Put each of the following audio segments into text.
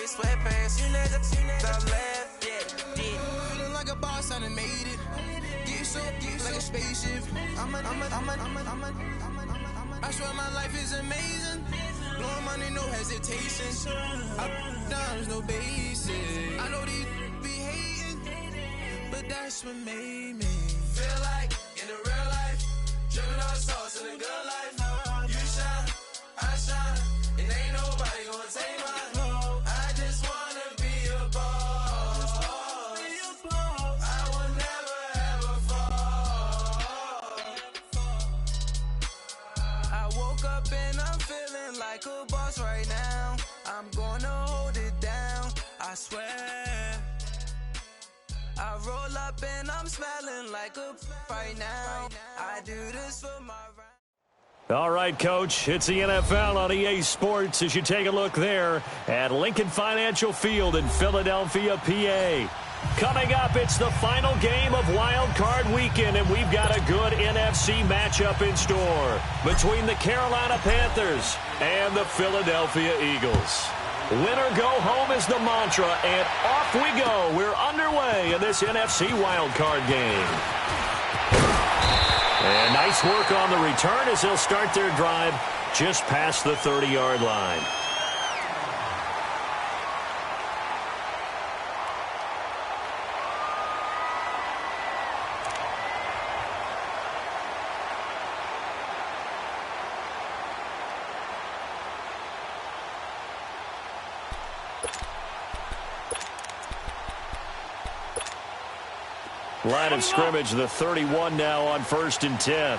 sweatpants. You niggas left, feeling like a boss, I done made it. Get so like a spaceship. I swear my life is amazing. Blowing money, no hesitation. There's no basic. I know these be hating, but that's what made me feel like in the real life. Dripping all sauce in the good life. You shine, I shine, and ain't nobody gonna take my home. I just wanna be a boss. I will never ever fall. I woke up and I'm feeling like a boss right now. I'm gonna hold it down, I swear. I roll up and I'm smelling like a right now. I do this for my All right, Coach, it's the NFL on EA Sports as you take a look there at Lincoln Financial Field in Philadelphia, PA. Coming up, it's the final game of Wild Card Weekend, and we've got a good NFC matchup in store between the Carolina Panthers and the Philadelphia Eagles. Win or go home is the mantra, and off we go. We're underway in this NFC Wild Card game. And nice work on the return as they'll start their drive just past the 30-yard line. Line of scrimmage, the 31 now on 1st and 10.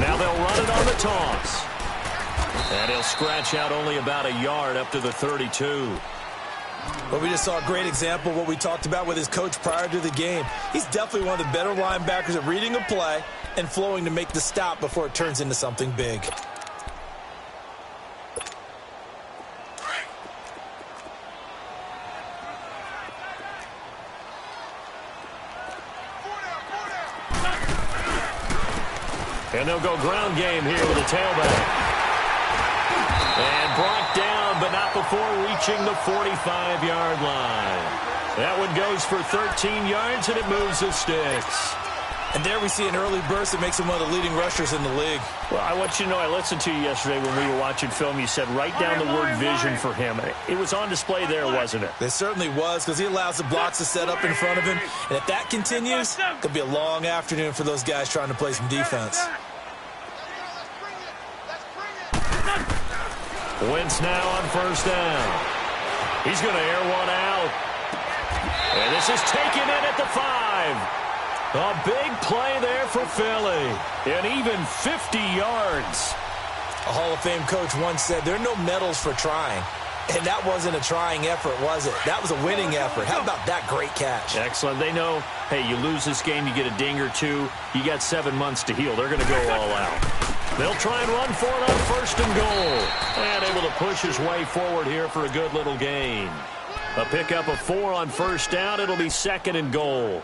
Now they'll run it on the toss. And he'll scratch out only about a yard up to the 32. Well, we just saw a great example of what we talked about with his coach prior to the game. He's definitely one of the better linebackers at reading a play and flowing to make the stop before it turns into something big. And they'll go ground game here with a tailback. And brought down, but not before reaching the 45-yard line. That one goes for 13 yards, and it moves the sticks. And there we see an early burst that makes him one of the leading rushers in the league. Well, I want you to know, I listened to you yesterday when we were watching film. You said write down the word vision for him. It was on display there, wasn't it? It certainly was, because he allows the blocks to set up in front of him. And if that continues, it could be a long afternoon for those guys trying to play some defense. Wentz now on 1st down. He's going to air one out. And this is taken in at the 5. A big play there for Philly. And even 50 yards. A Hall of Fame coach once said, there are no medals for trying. And that wasn't a trying effort, was it? That was a winning effort. How about that great catch? Excellent. They know, hey, you lose this game, you get a ding or two. You got 7 months to heal. They're going to go all out. They'll try and run for it on 1st and goal. And able to push his way forward here for a good little gain. A pickup of 4 on 1st down. It'll be 2nd and goal.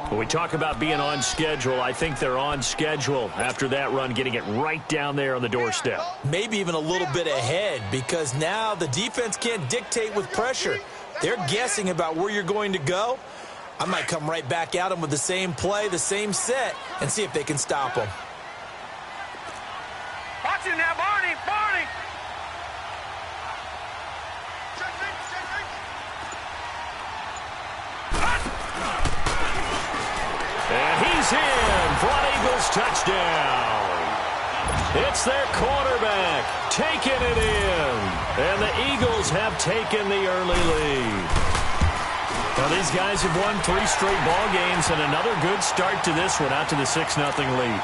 When we talk about being on schedule, I think they're on schedule after that run, getting it right down there on the doorstep. Maybe even a little bit ahead, because now the defense can't dictate with pressure. They're guessing about where you're going to go. I might come right back at them with the same play, the same set, and see if they can stop them. Watch it now, Barney, Barney! And he's in for an Eagles touchdown. It's their quarterback taking it in. And the Eagles have taken the early lead. Now these guys have won 3 straight ball games and another good start to this one out to the 6-0 lead.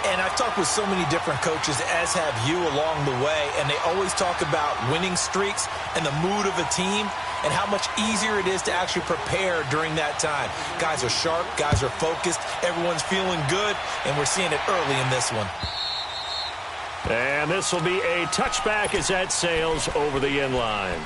And I've talked with so many different coaches, as have you along the way, and they always talk about winning streaks and the mood of a team and how much easier it is to actually prepare during that time. Guys are sharp, guys are focused, everyone's feeling good, and we're seeing it early in this one. And this will be a touchback as that sails over the end line.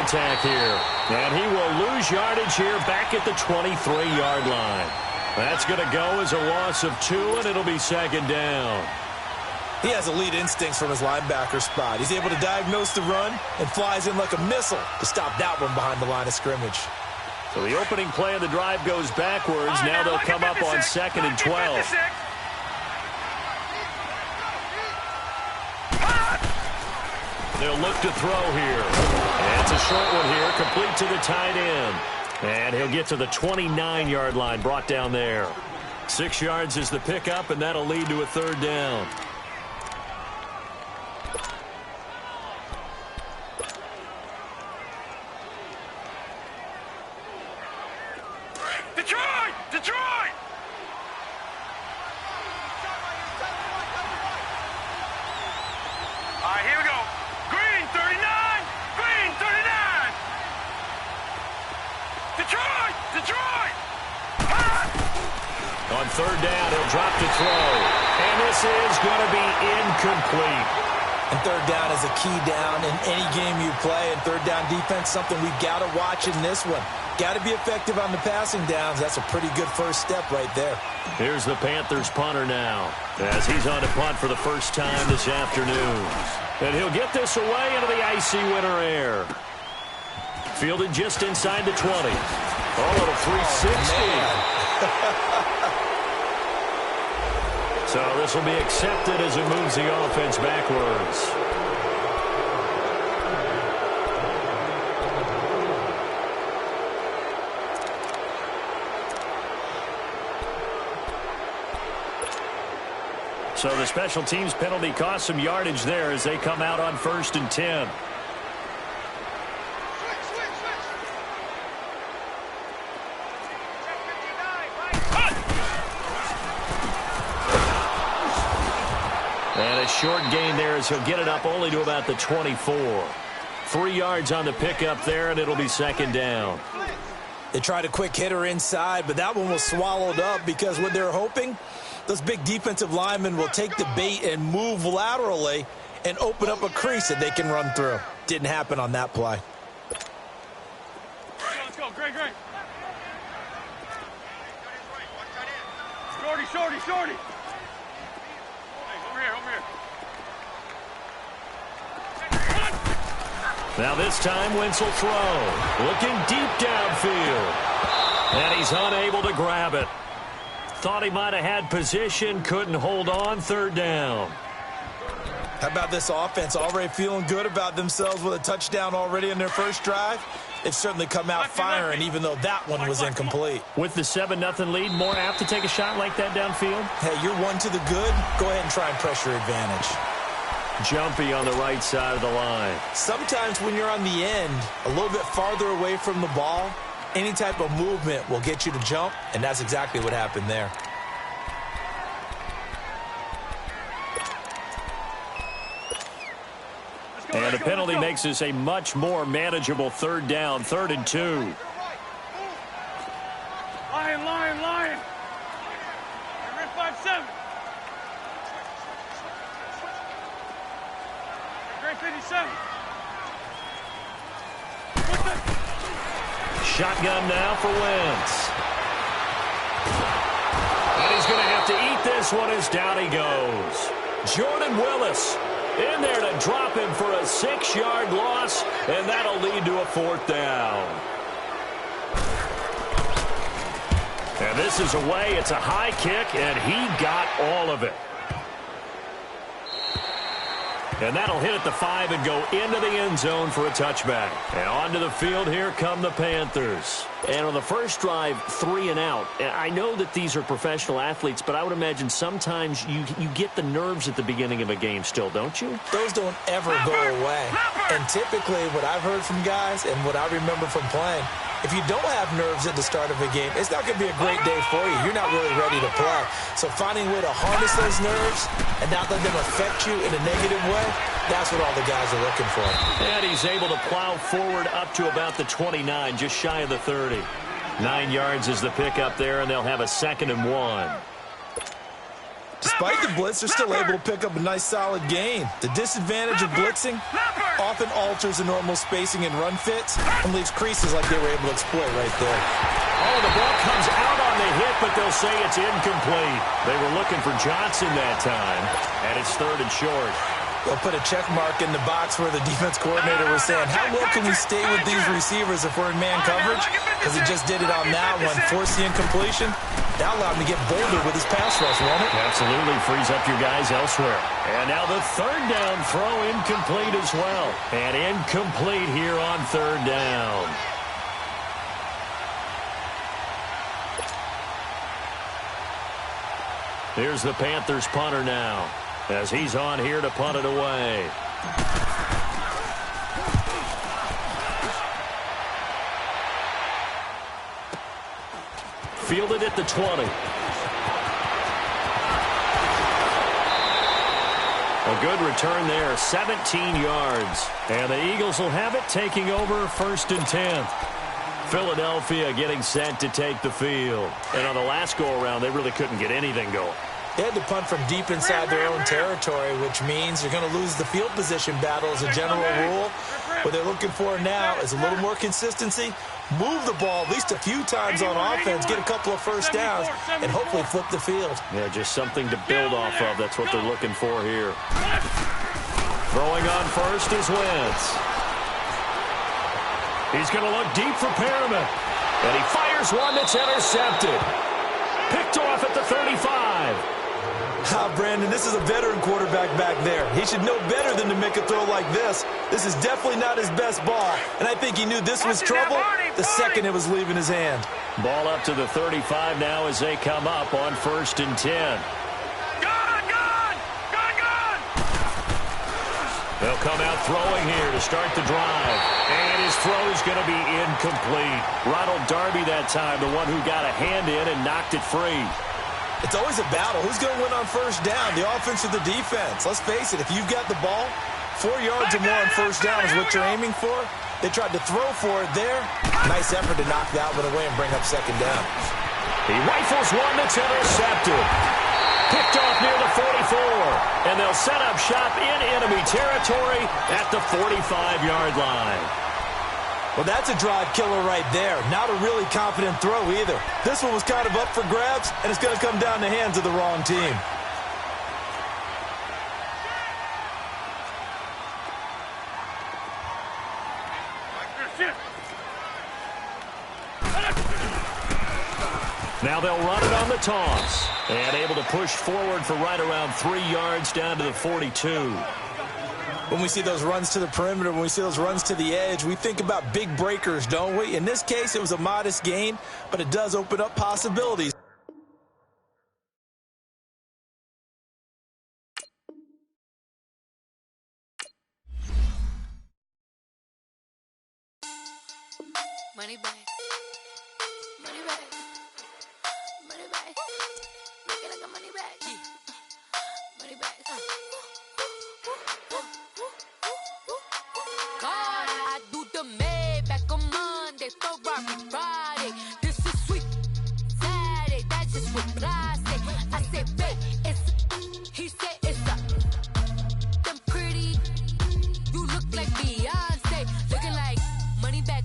attack here. And he will lose yardage here back at the 23-yard line. That's going to go as a loss of 2, and it'll be second down. He has elite instincts from his linebacker spot. He's able to diagnose the run and flies in like a missile to stop that one behind the line of scrimmage. So the opening play of the drive goes backwards. Now they'll come up on 2nd and 12. They'll look to throw here. And it's a short one here, complete to the tight end. And he'll get to the 29-yard line, brought down there. 6 yards is the pickup, and that'll lead to a third down. Detroit! Detroit! All right, here we go. Green 39! Green 39! Detroit! Detroit! On third down, he'll drop to throw. And this is going to be incomplete. And third down is a key down in any game you play. And third down defense, something we've got to watch in this one. Got to be effective on the passing downs. That's a pretty good first step right there. Here's the Panthers punter now, as he's on to punt for the first time this afternoon. And he'll get this away into the icy winter air. Fielded just inside the 20. Oh, little 360. So this will be accepted as it moves the offense backwards. So the special teams penalty cost some yardage there as they come out on 1st and 10. And a short gain there as he'll get it up only to about the 24. 3 yards on the pickup there, and it'll be second down. They tried a quick hitter inside, but that one was swallowed up because what they're hoping, those big defensive linemen will take the bait and move laterally and open up a crease that they can run through. Didn't happen on that play. Let's go, Greg. Shorty. Over here. Now this time, Wentz will throw. Looking deep downfield. And he's unable to grab it. Thought he might have had position, couldn't hold on, third down. How about this offense already feeling good about themselves with a touchdown already in their first drive? They've certainly come out firing, even though that one was incomplete. With the 7-0 lead, more apt to take a shot like that downfield? Hey, you're one to the good. Go ahead and try and press your advantage. Jumpy on the right side of the line. Sometimes when you're on the end, a little bit farther away from the ball, any type of movement will get you to jump, and that's exactly what happened there. And the penalty makes this a much more manageable third down, 3rd and 2. Lion. Red 5-7. Greg 57. Shotgun now for Wentz. And he's going to have to eat this one as down he goes. Jordan Willis in there to drop him for a 6-yard loss, and that'll lead to a 4th down. And this is away. It's a high kick, and he got all of it. And that'll hit at the 5 and go into the end zone for a touchback. And onto the field, here come the Panthers. And on the first drive, 3 and out. And I know that these are professional athletes, but I would imagine sometimes you get the nerves at the beginning of a game still, don't you? Those don't ever go away. And typically what I've heard from guys and what I remember from playing, if you don't have nerves at the start of a game, it's not going to be a great day for you. You're not really ready to play. So finding a way to harness those nerves and not let them affect you in a negative way, that's what all the guys are looking for. And he's able to plow forward up to about the 29, just shy of the 30. 9 yards is the pickup there, and they'll have a 2nd and 1. Despite the blitz, they're still able to pick up a nice solid gain. The disadvantage of blitzing, often alters the normal spacing and run fits and leaves creases like they were able to exploit right there. Oh, the ball comes out on the hit, but they'll say it's incomplete. They were looking for Johnson that time, and it's 3rd and short. They'll put a check mark in the box where the defense coordinator was saying, how well can we stay with these receivers if we're in man coverage? Because he just did it on that one, forced the incompletion. That allowed him to get bolder with his pass rush, won't it? Absolutely frees up your guys elsewhere. And now the 3rd down throw incomplete as well. And incomplete here on 3rd down. Here's the Panthers punter now, as he's on here to punt it away. Fielded at the 20. A good return there, 17 yards. And the Eagles will have it, taking over 1st and 10. Philadelphia getting set to take the field. And on the last go-around, they really couldn't get anything going. They had to punt from deep inside their own territory, which means you're going to lose the field position battle as a general rule. What they're looking for now is a little more consistency, move the ball at least a few times on offense, get a couple of first downs, and hopefully flip the field. Yeah, just something to build off of. That's what they're looking for here. Throwing on first is Wentz. He's going to look deep for Perriman. And he fires one that's intercepted. Picked off at the 35. Brandon, this is a veteran quarterback back there. He should know better than to make a throw like this. This is definitely not his best ball, and I think he knew this was trouble the second it was leaving his hand. Ball up to the 35 now as they come up on 1st and 10. They'll come out throwing here to start the drive. And his throw is going to be incomplete. Ronald Darby that time, the one who got a hand in and knocked it free. It's always a battle. Who's going to win on first down, the offense or the defense? Let's face it, if you've got the ball, 4 yards or more on first down is what you're aiming for. They tried to throw for it there. Nice effort to knock that one away and bring up 2nd down. He rifles one that's intercepted. Picked off near the 44. And they'll set up shop in enemy territory at the 45-yard line. Well, that's a drive killer right there. Not a really confident throw either. This one was kind of up for grabs, and it's going to come down the hands of the wrong team. Now they'll run it on the toss. And able to push forward for right around 3 yards down to the 42. When we see those runs to the perimeter, when we see those runs to the edge, we think about big breakers, don't we? In this case, it was a modest gain, but it does open up possibilities. Money back. Money back. Money back. Make it like a money back. Money back. God, I do the Maybach on Monday, Ferrari Friday. This is sweet Saturday, that's just what I say. I say, babe, it's, he said it's a, them pretty, you look like Beyonce, looking like money back.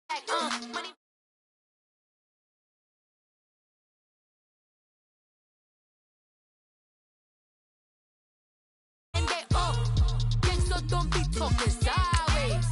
Money. And they all gang, so don't be talking sideways.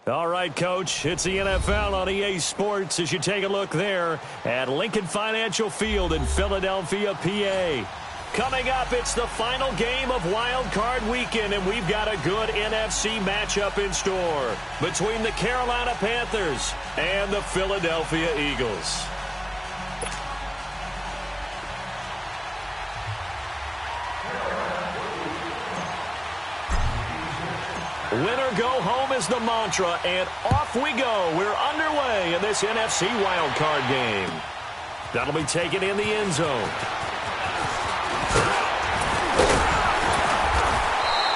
All right, Coach, it's the NFL on EA Sports as you take a look there at Lincoln Financial Field in Philadelphia, PA. Coming up, it's the final game of Wild Card Weekend, and we've got a good NFC matchup in store between the Carolina Panthers and the Philadelphia Eagles. Winner go home is the mantra, and off we go. We're underway in this NFC wildcard game. That'll be taken in the end zone.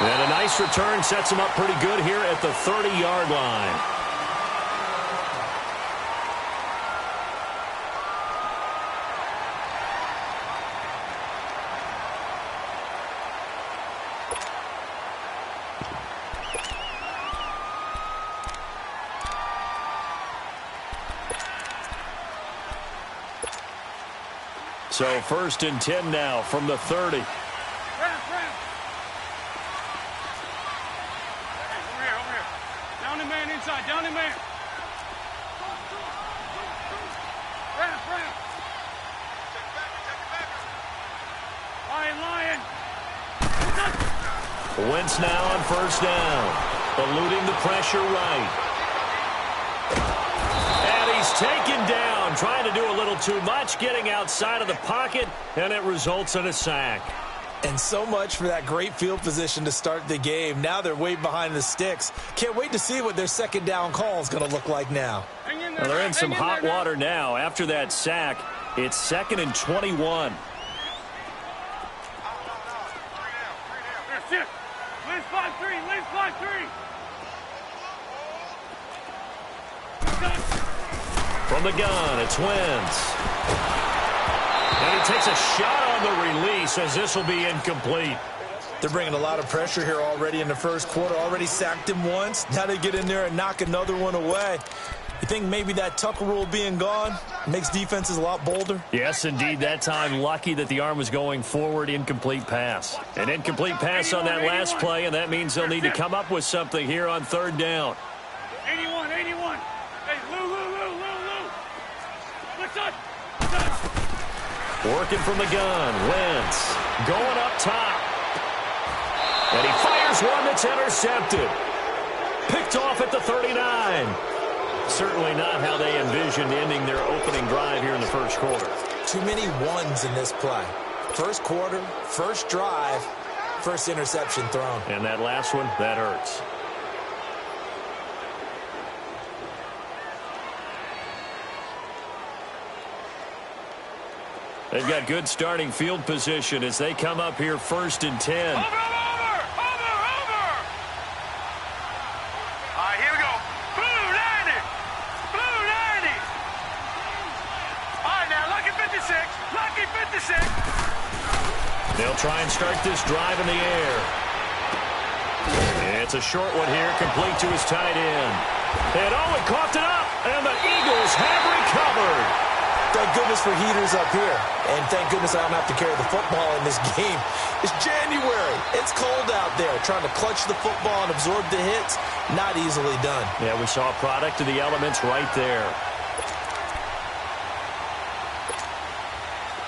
And a nice return sets him up pretty good here at the 30-yard line. So 1st and 10 now from the 30. Over here. Down the man inside, down the man. Lion. Wentz now on 1st down. Eluding the pressure right. And he's taken down, trying to do a little too much, getting outside of the pocket, and it results in a sack. And so much for that great field position to start the game. Now they're way behind the sticks. Can't wait to see what their second down call is going to look like now. Well, they're in some hot water now. After that sack, it's 2nd and 21. Liz 5-3. From the gun, it's Wentz. And he takes a shot on the release as this will be incomplete. They're bringing a lot of pressure here already in the first quarter. Already sacked him once. Now they get in there and knock another one away. You think maybe that Tucker rule being gone makes defenses a lot bolder? Yes, indeed. That time, lucky that the arm was going forward. Incomplete pass. An incomplete pass on that last play, and that means they'll need to come up with something here on 3rd down. 81. Hey, Lou. What's up? Working from the gun. Wentz going up top. And he fires one that's intercepted. Picked off at the 39. Certainly not how they envisioned ending their opening drive here in the first quarter. Too many ones in this play. First quarter, first drive, first interception thrown. And that last one, that hurts. They've got good starting field position as they come up here 1st and 10. Over! All right, here we go. Blue 90. All right, now, lucky 56. They'll try and start this drive in the air. It's a short one here, complete to his tight end. And Owen coughed it up, and the Eagles have recovered. Thank goodness for heaters up here. And thank goodness I don't have to carry the football in this game. It's January. It's cold out there. Trying to clutch the football and absorb the hits, not easily done. Yeah, we saw a product of the elements right there.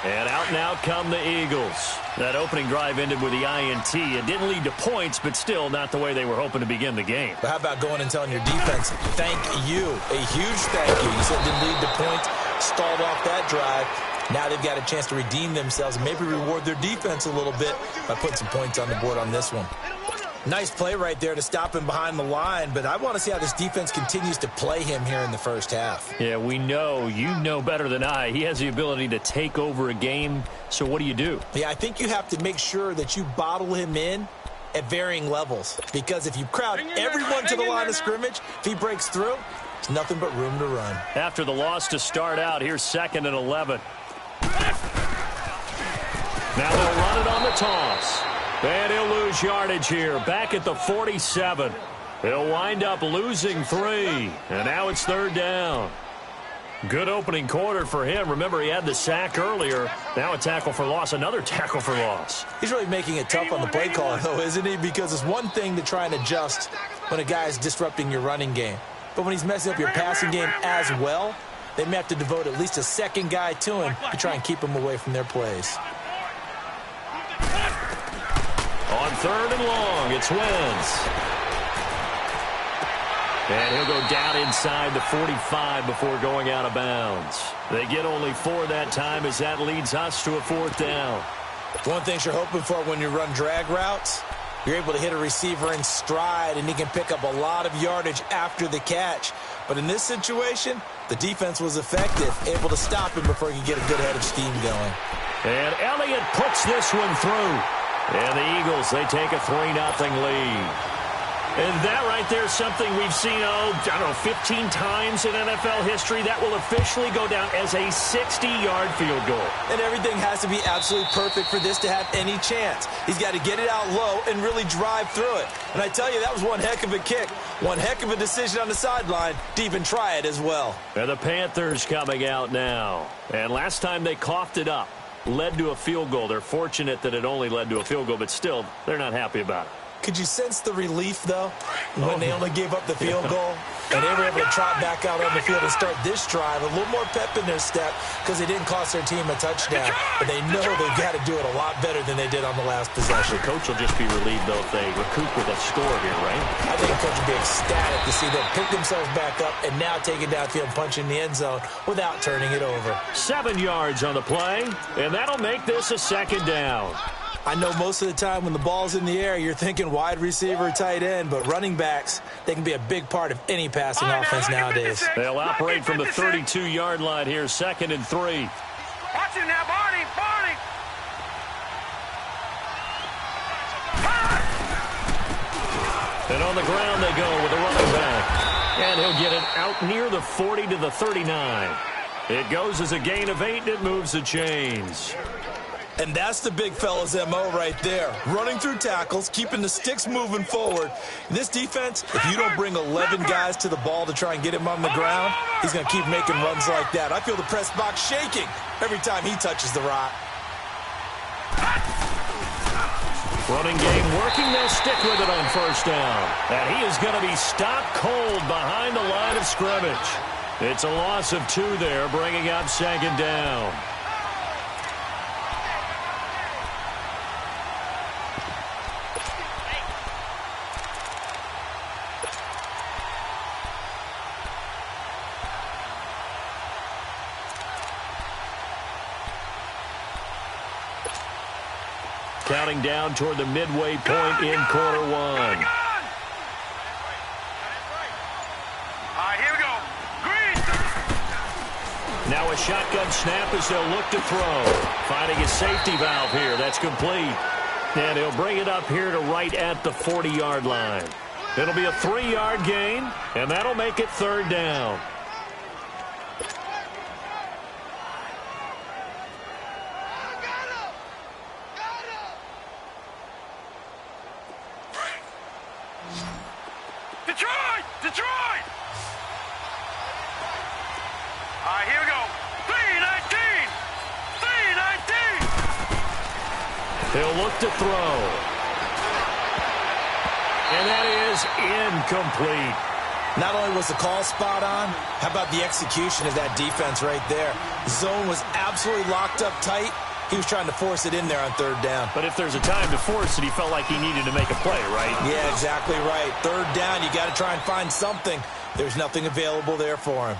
And out come the Eagles. That opening drive ended with the INT. It didn't lead to points, but still not the way they were hoping to begin the game. But how about going and telling your defense, thank you, a huge thank you. You said it didn't lead to points, stalled off that drive. Now they've got a chance to redeem themselves and maybe reward their defense a little bit by putting some points on the board on this one. Nice play right there to stop him behind the line, but I want to see how this defense continues to play him here in the first half. Yeah, we know. You know better than I. He has the ability to take over a game, so what do? Yeah, I think you have to make sure that you bottle him in at varying levels, because if you crowd everyone to the line of scrimmage, if he breaks through, there's nothing but room to run. After the loss to start out, here's 2nd and 11. Now they'll run it on the toss. And he'll lose yardage here, back at the 47. He'll wind up losing 3, and now it's 3rd down. Good opening quarter for him. Remember, he had the sack earlier. Now a tackle for loss, another tackle for loss. He's really making it tough on the play caller, though, isn't he? Because it's one thing to try and adjust when a guy is disrupting your running game. But when he's messing up your passing game as well, they may have to devote at least a second guy to him to try and keep him away from their plays. On 3rd and long, it's Wentz. And he'll go down inside the 45 before going out of bounds. They get only 4 that time as that leads us to a 4th down. One thing you're hoping for when you run drag routes, you're able to hit a receiver in stride and he can pick up a lot of yardage after the catch. But in this situation, the defense was effective, able to stop him before he could get a good head of steam going. And Elliott puts this one through. And the Eagles, they take a 3-0 lead. And that right there is something we've seen, 15 times in NFL history. That will officially go down as a 60-yard field goal. And everything has to be absolutely perfect for this to have any chance. He's got to get it out low and really drive through it. And I tell you, that was one heck of a kick. One heck of a decision on the sideline to even try it as well. And the Panthers coming out now. And last time they coughed it up, led to a field goal. They're fortunate that it only led to a field goal, but still, they're not happy about it. Could you sense the relief, though, when they only gave up the field goal? And they were able to trot back out on the field and start this drive. A little more pep in their step because they didn't cost their team a touchdown. But they know they've got to do it a lot better than they did on the last possession. The coach will just be relieved, though, if they recoup with a score here, right? I think the coach will be ecstatic to see them pick themselves back up and now take it downfield and punch in the end zone without turning it over. 7 yards on the play, and that'll make this a 2nd down. I know most of the time when the ball's in the air, you're thinking wide receiver, tight end, but running backs, they can be a big part of any passing offense nowadays. They'll operate from the 32-yard line here, 2nd and 3. Watch him now, Barney. And on the ground they go with the running back. And he'll get it out near the 40 to the 39. It goes as a gain of 8, and it moves the chains. And that's the big fella's MO right there. Running through tackles, keeping the sticks moving forward. This defense, if you don't bring 11 guys to the ball to try and get him on the ground, he's going to keep making runs like that. I feel the press box shaking every time he touches the rock. Running game working. They'll stick with it on 1st down. And he is going to be stopped cold behind the line of scrimmage. It's a loss of 2 there, bringing up 2nd down. Counting down toward the midway point in quarter 1. All right, here we go. Green. Now a shotgun snap as they'll look to throw. Finding a safety valve here. That's complete. And he'll bring it up here to right at the 40-yard line. It'll be a 3-yard gain, and that'll make it 3rd down. Detroit! All right, here we go. 3-19. He'll look to throw. And that is incomplete. Not only was the call spot on, how about the execution of that defense right there? Zone was absolutely locked up tight. He was trying to force it in there on third down. But if there's a time to force it, he felt like he needed to make a play, right? Yeah, exactly right. Third down, you got to try and find something. There's nothing available there for him.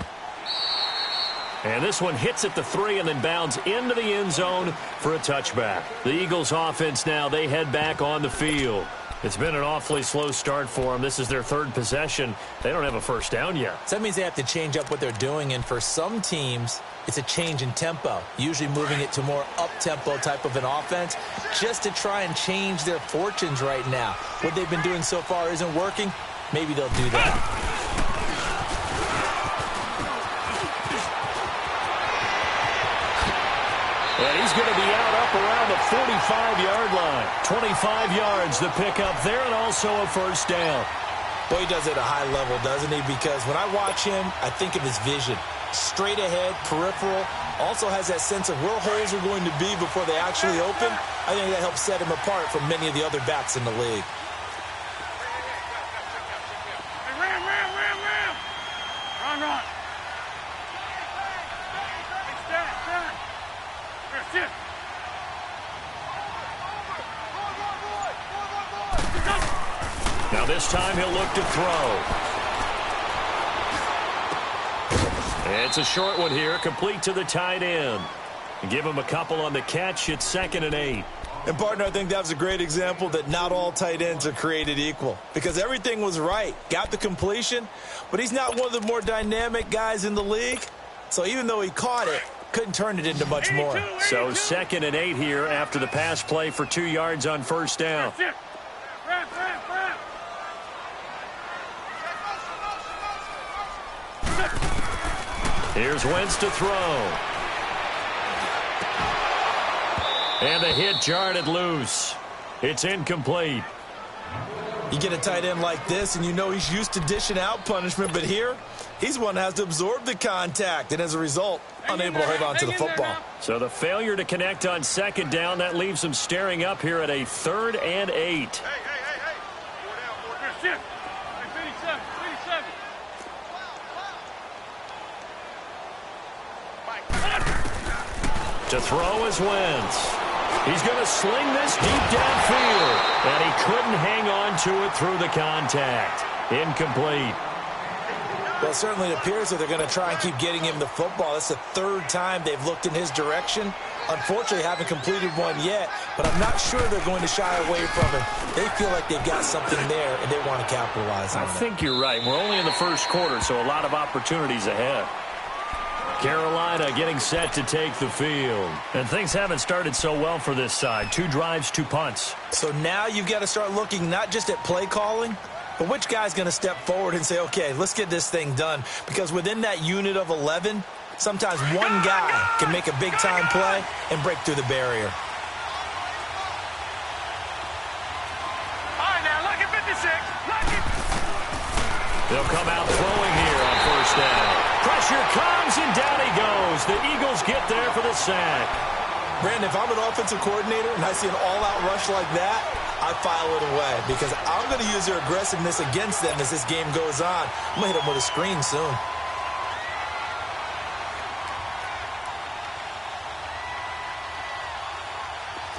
And this one hits at the 3 and then bounds into the end zone for a touchback. The Eagles offense now, they head back on the field. It's been an awfully slow start for them. This is their third possession. They don't have a first down yet. So that means they have to change up what they're doing, and for some teams, it's a change in tempo, usually moving it to more up-tempo type of an offense just to try and change their fortunes right now. What they've been doing so far isn't working. Maybe they'll do that. And he's going to be out up around the 45-yard line. 25 yards the pickup there, and also a first down. Boy, he does it at a high level, doesn't he? Because when I watch him, I think of his vision. Straight ahead, peripheral, also has that sense of where holes are going to be before they actually open. I think that helps set him apart from many of the other backs in the league. Ram. Run. Stand. Here, sit. Now this time he'll look to throw. It's a short one here, complete to the tight end. Give him a couple on the catch. It's 2nd and 8. And, partner, I think that was a great example that not all tight ends are created equal because everything was right. Got the completion, but he's not one of the more dynamic guys in the league. So even though he caught it, couldn't turn it into much more. So 2nd and 8 here after the pass play for 2 yards on first down. Ram. Here's Wentz to throw. And the hit jarred it loose. It's incomplete. You get a tight end like this, and you know he's used to dishing out punishment, but here, he's one that has to absorb the contact, and as a result, unable to hold on to the football. So the failure to connect on 2nd down, that leaves him staring up here at a 3rd and 8. Hey. 4 down. Shift. 57. To throw is Wentz. He's going to sling this deep downfield. And he couldn't hang on to it through the contact. Incomplete. Well, it certainly appears that they're going to try and keep getting him the football. That's the 3rd time they've looked in his direction. Unfortunately, haven't completed one yet, but I'm not sure they're going to shy away from it. They feel like they've got something there, and they want to capitalize on it. I think you're right. We're only in the first quarter, so a lot of opportunities ahead. Carolina getting set to take the field. And things haven't started so well for this side. 2 drives, 2 punts. So now you've got to start looking not just at play calling, but which guy's going to step forward and say, okay, let's get this thing done. Because within that unit of 11, sometimes one guy can make a big-time play and break through the barrier. All right, now, lucky 56. Lucky. They'll come out throwing here on first down. Pressure comes, and down he goes. The Eagles get there for the sack. Brandon, if I'm an offensive coordinator and I see an all-out rush like that, I file it away because I'm going to use their aggressiveness against them as this game goes on. I'm going to hit them with a screen soon.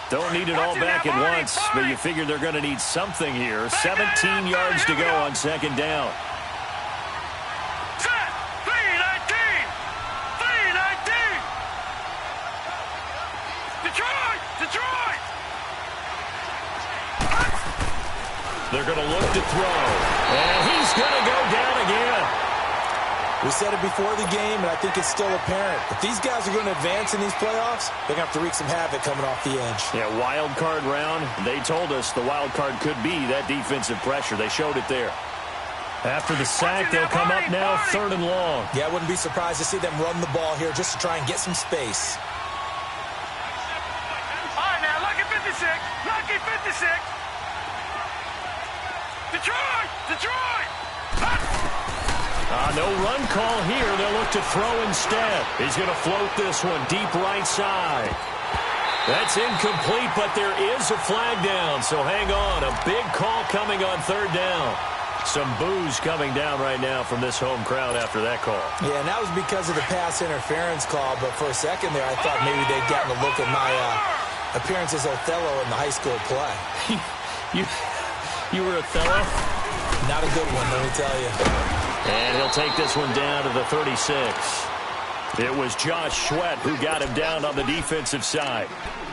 Don't need it all back at once, but you figure they're going to need something here. 17 yards to go on 2nd down. Set. 319. Detroit. They're going to look to throw. And he's going to go down again. We said it before the game, and I think it's still apparent. If these guys are going to advance in these playoffs, they're going to have to wreak some havoc coming off the edge. Yeah, wild card round. They told us the wild card could be that defensive pressure. They showed it there. After the sack, they'll come up now 3rd and long. Yeah, I wouldn't be surprised to see them run the ball here just to try and get some space. All right, now, lucky 56. Detroit. No run call here. They'll look to throw instead. He's going to float this one deep right side. That's incomplete, but there is a flag down, so hang on. A big call coming on third down. Some boos coming down right now from this home crowd after that call. Yeah, and that was because of the pass interference call, but for a second there I thought maybe they'd gotten a look at my appearance as Othello in the high school play. You were Othello? Not a good one, let me tell you. And he'll take this one down to the 36. It was Josh Sweat who got him down on the defensive side.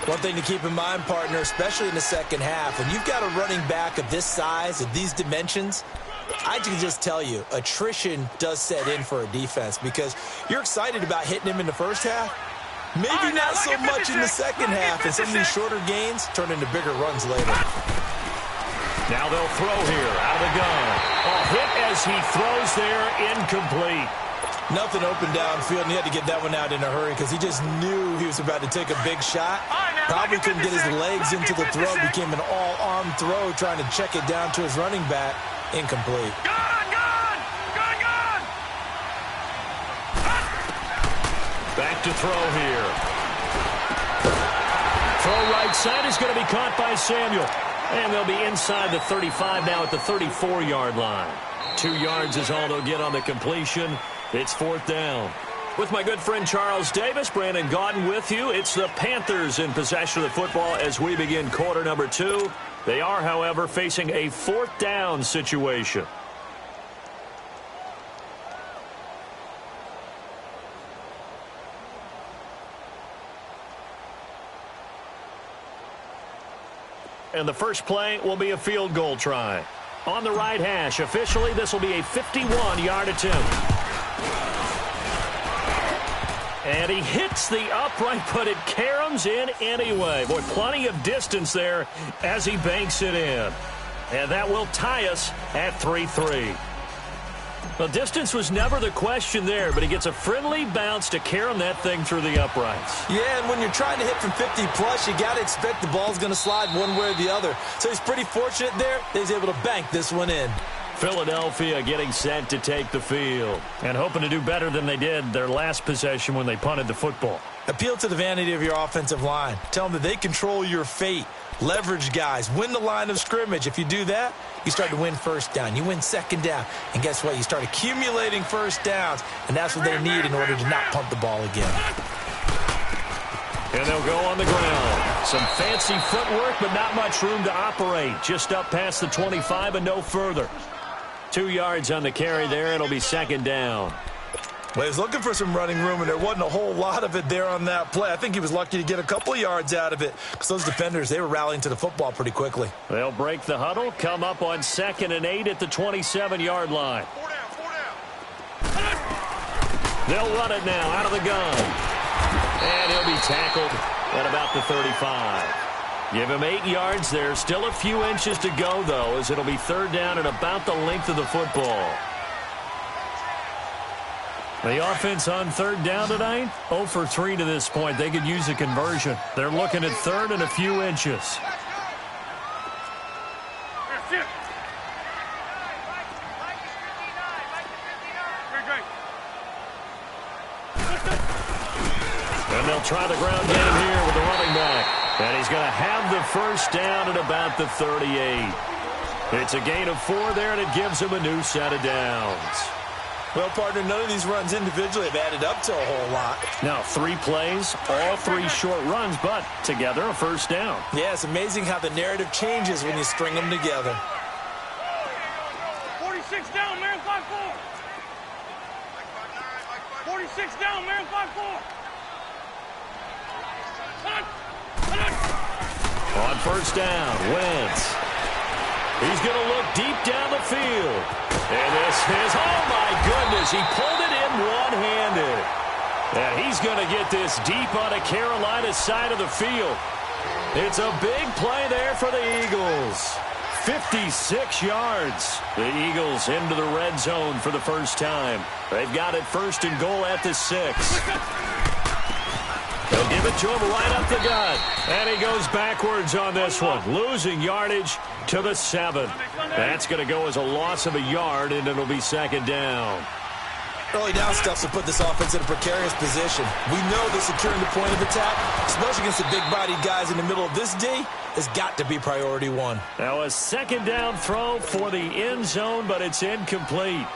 One thing to keep in mind, partner, especially in the second half, when you've got a running back of this size, of these dimensions, I can just tell you, attrition does set in for a defense because you're excited about hitting him in the first half. Maybe not so much in the second half, and some of these shorter gains turn into bigger runs later. Now they'll throw here out of the gun. A hit as he throws there, incomplete. Nothing open downfield, and he had to get that one out in a hurry because he just knew he was about to take a big shot. Probably couldn't get his legs into the throw. Became an all-arm throw trying to check it down to his running back. Incomplete. Back to throw here. Throw right side is going to be caught by Samuel. And they'll be inside the 35 now at the 34-yard line. 2 yards is all they'll get on the completion. It's fourth down. With my good friend Charles Davis, Brandon Gaudin with you. It's the Panthers in possession of the football as we begin quarter number 2. They are, however, facing a fourth down situation. And the first play will be a field goal try. On the right hash, officially, this will be a 51-yard attempt. And he hits the upright, but it caroms in anyway. Boy, plenty of distance there as he banks it in. And that will tie us at 3-3. Well, distance was never the question there, but he gets a friendly bounce to carom that thing through the uprights. Yeah, and when you're trying to hit from 50-plus, you got to expect the ball's going to slide one way or the other. So he's pretty fortunate there that he's able to bank this one in. Philadelphia getting set to take the field and hoping to do better than they did their last possession when they punted the football. Appeal to the vanity of your offensive line. Tell them that they control your fate. Leverage guys. Win the line of scrimmage. If you do that, you start to win first down. You win second down. And guess what? You start accumulating first downs. And that's what they need in order to not punt the ball again. And they'll go on the ground. Some fancy footwork, but not much room to operate. Just up past the 25 and no further. 2 yards on the carry there. It'll be second down. Well, he was looking for some running room, and there wasn't a whole lot of it there on that play. I think he was lucky to get a couple of yards out of it because those defenders, they were rallying to the football pretty quickly. They'll break the huddle, come up on 2nd and 8 at the 27-yard line. They'll run it now out of the gun. And he'll be tackled at about the 35. Give him 8 yards there. Still a few inches to go, though, as it'll be third down and about the length of the football. The offense on third down tonight, 0 for 3 to this point. They could use a conversion. They're looking at third and a few inches. And they'll try the ground game here with the running back. And he's going to have the first down at about the 38. It's a gain of 4 there, and it gives him a new set of downs. Well, partner, none of these runs individually have added up to a whole lot. Now, 3 plays, all 3 short runs, but together a first down. Yeah, it's amazing how the narrative changes when you string them together. 46 down, man, 5-4. 46 down, man, 5-4. On first down, Wentz. He's going to look deep down the field. And this is, oh my goodness, he pulled it in one-handed. And he's going to get this deep on a Carolina side of the field. It's a big play there for the Eagles. 56 yards. The Eagles into the red zone for the first time. They've got it first and goal at the 6. They'll give it to him right up the gut. And he goes backwards on this one, losing yardage to the 7. That's going to go as a loss of a yard, and it'll be second down. Early down stuff to put this offense in a precarious position. We know that securing the point of attack, especially against the big-bodied guys in the middle of this D, has got to be priority one. Now a second down throw for the end zone, but it's incomplete.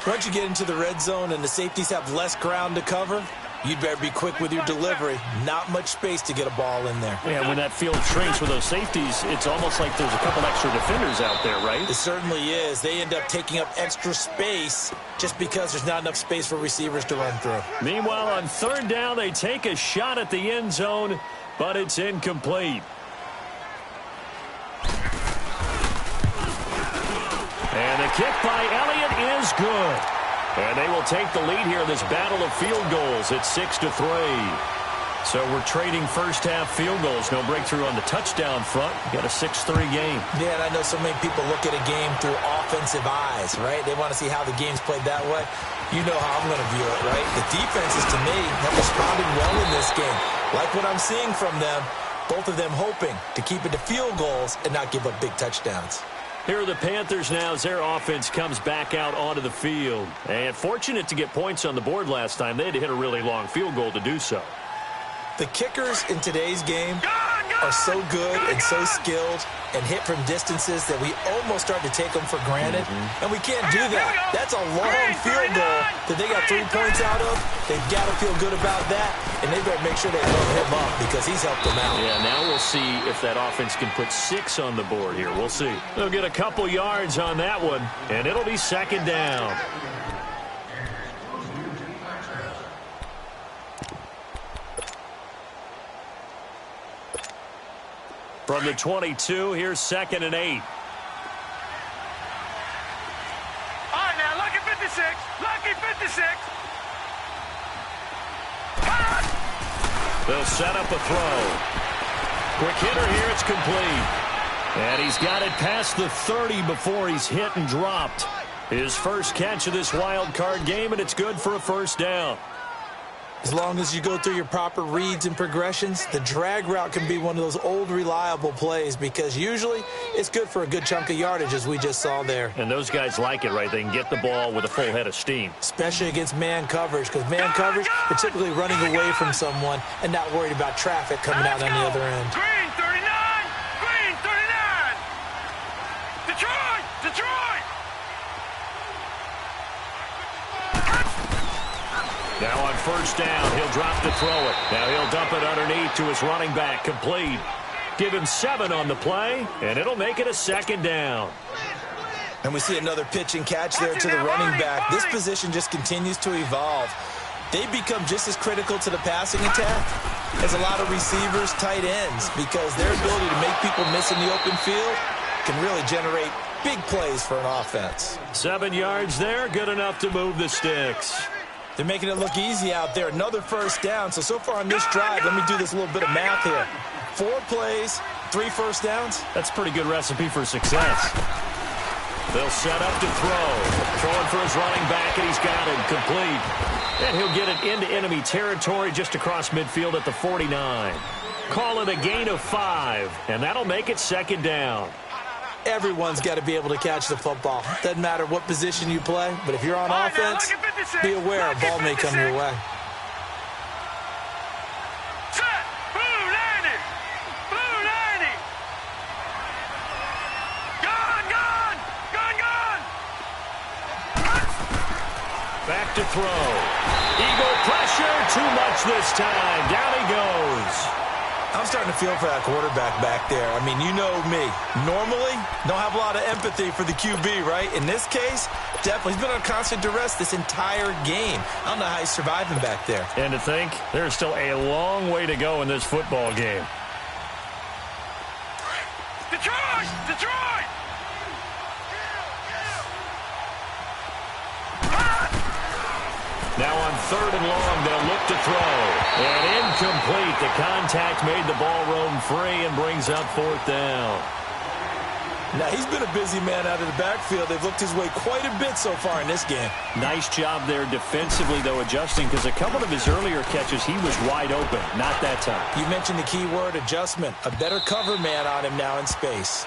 Once you get into the red zone and the safeties have less ground to cover, you'd better be quick with your delivery. Not much space to get a ball in there. Yeah, when that field shrinks with those safeties, it's almost like there's a couple extra defenders out there, right? It certainly is. They end up taking up extra space just because there's not enough space for receivers to run through. Meanwhile, on third down, they take a shot at the end zone, but it's incomplete. And the kick by Elliott is good. And they will take the lead here in this battle of field goals. It's 6-3. So we're trading first-half field goals. No breakthrough on the touchdown front. We got a 6-3 game. Yeah, and I know so many people look at a game through offensive eyes, right? They want to see how the game's played that way. You know how I'm going to view it, right? The defenses, to me, have responded well in this game. Like what I'm seeing from them, both of them hoping to keep it to field goals and not give up big touchdowns. Here are the Panthers now as their offense comes back out onto the field. And fortunate to get points on the board last time. They had to hit a really long field goal to do so. The kickers in today's game are so good and so skilled and hit from distances that we almost start to take them for granted. And we can't do that. That's a long field goal that they got 3 points out of. They've got to feel good about that, and they better make sure they load him up because he's helped them out. Yeah, now we'll see if that offense can put 6 on the board here. We'll see. They'll get a couple yards on that one, and it'll be second down. From the 22, here's 2nd and 8. All right, now, lucky 56. Lucky 56. They'll set up a throw. Quick hitter here, it's complete. And he's got it past the 30 before he's hit and dropped. His first catch of this wild card game, and it's good for a first down. As long as you go through your proper reads and progressions, the drag route can be one of those old reliable plays because usually it's good for a good chunk of yardage as we just saw there. And those guys like it, right? They can get the ball with a full head of steam. Especially against man coverage because man coverage, you're typically running away from someone and not worried about traffic coming out on the other end. Green 39. Green 39. Detroit. Detroit. Now on first down, he'll drop to throw it. Now he'll dump it underneath to his running back, complete. Give him 7 on the play, and it'll make it a second down. And we see another pitch and catch there to the running back. This position just continues to evolve. They become just as critical to the passing attack as a lot of receivers, tight ends, because their ability to make people miss in the open field can really generate big plays for an offense. 7 yards there, good enough to move the sticks. They're making it look easy out there. Another first down. So far on this drive, let me do this little bit of math here. 4 plays, 3 first downs. That's a pretty good recipe for success. They'll set up to throw. Throwing for his running back, and he's got it complete. And he'll get it into enemy territory just across midfield at the 49. Call it a gain of 5, and that'll make it second down. Everyone's got to be able to catch the football. Doesn't matter what position you play, but if you're on offense, be aware a ball may come your way. Set. Blue 90. Blue 90. Gone. Back to throw. Eagle pressure, too much this time. Down he goes. I'm starting to feel for that quarterback back there. I mean, you know me. Normally, don't have a lot of empathy for the QB, right? In this case, definitely. He's been on constant duress this entire game. I don't know how he's surviving back there. And to think, there's still a long way to go in this football game. Detroit. Detroit. Now on 3rd and long, they'll look to throw. And incomplete. The contact made the ball roam free and brings up 4th down. Now, he's been a busy man out of the backfield. They've looked his way quite a bit so far in this game. Nice job there defensively, though, adjusting, because a couple of his earlier catches, he was wide open. Not that time. You mentioned the key word, adjustment. A better cover man on him now in space.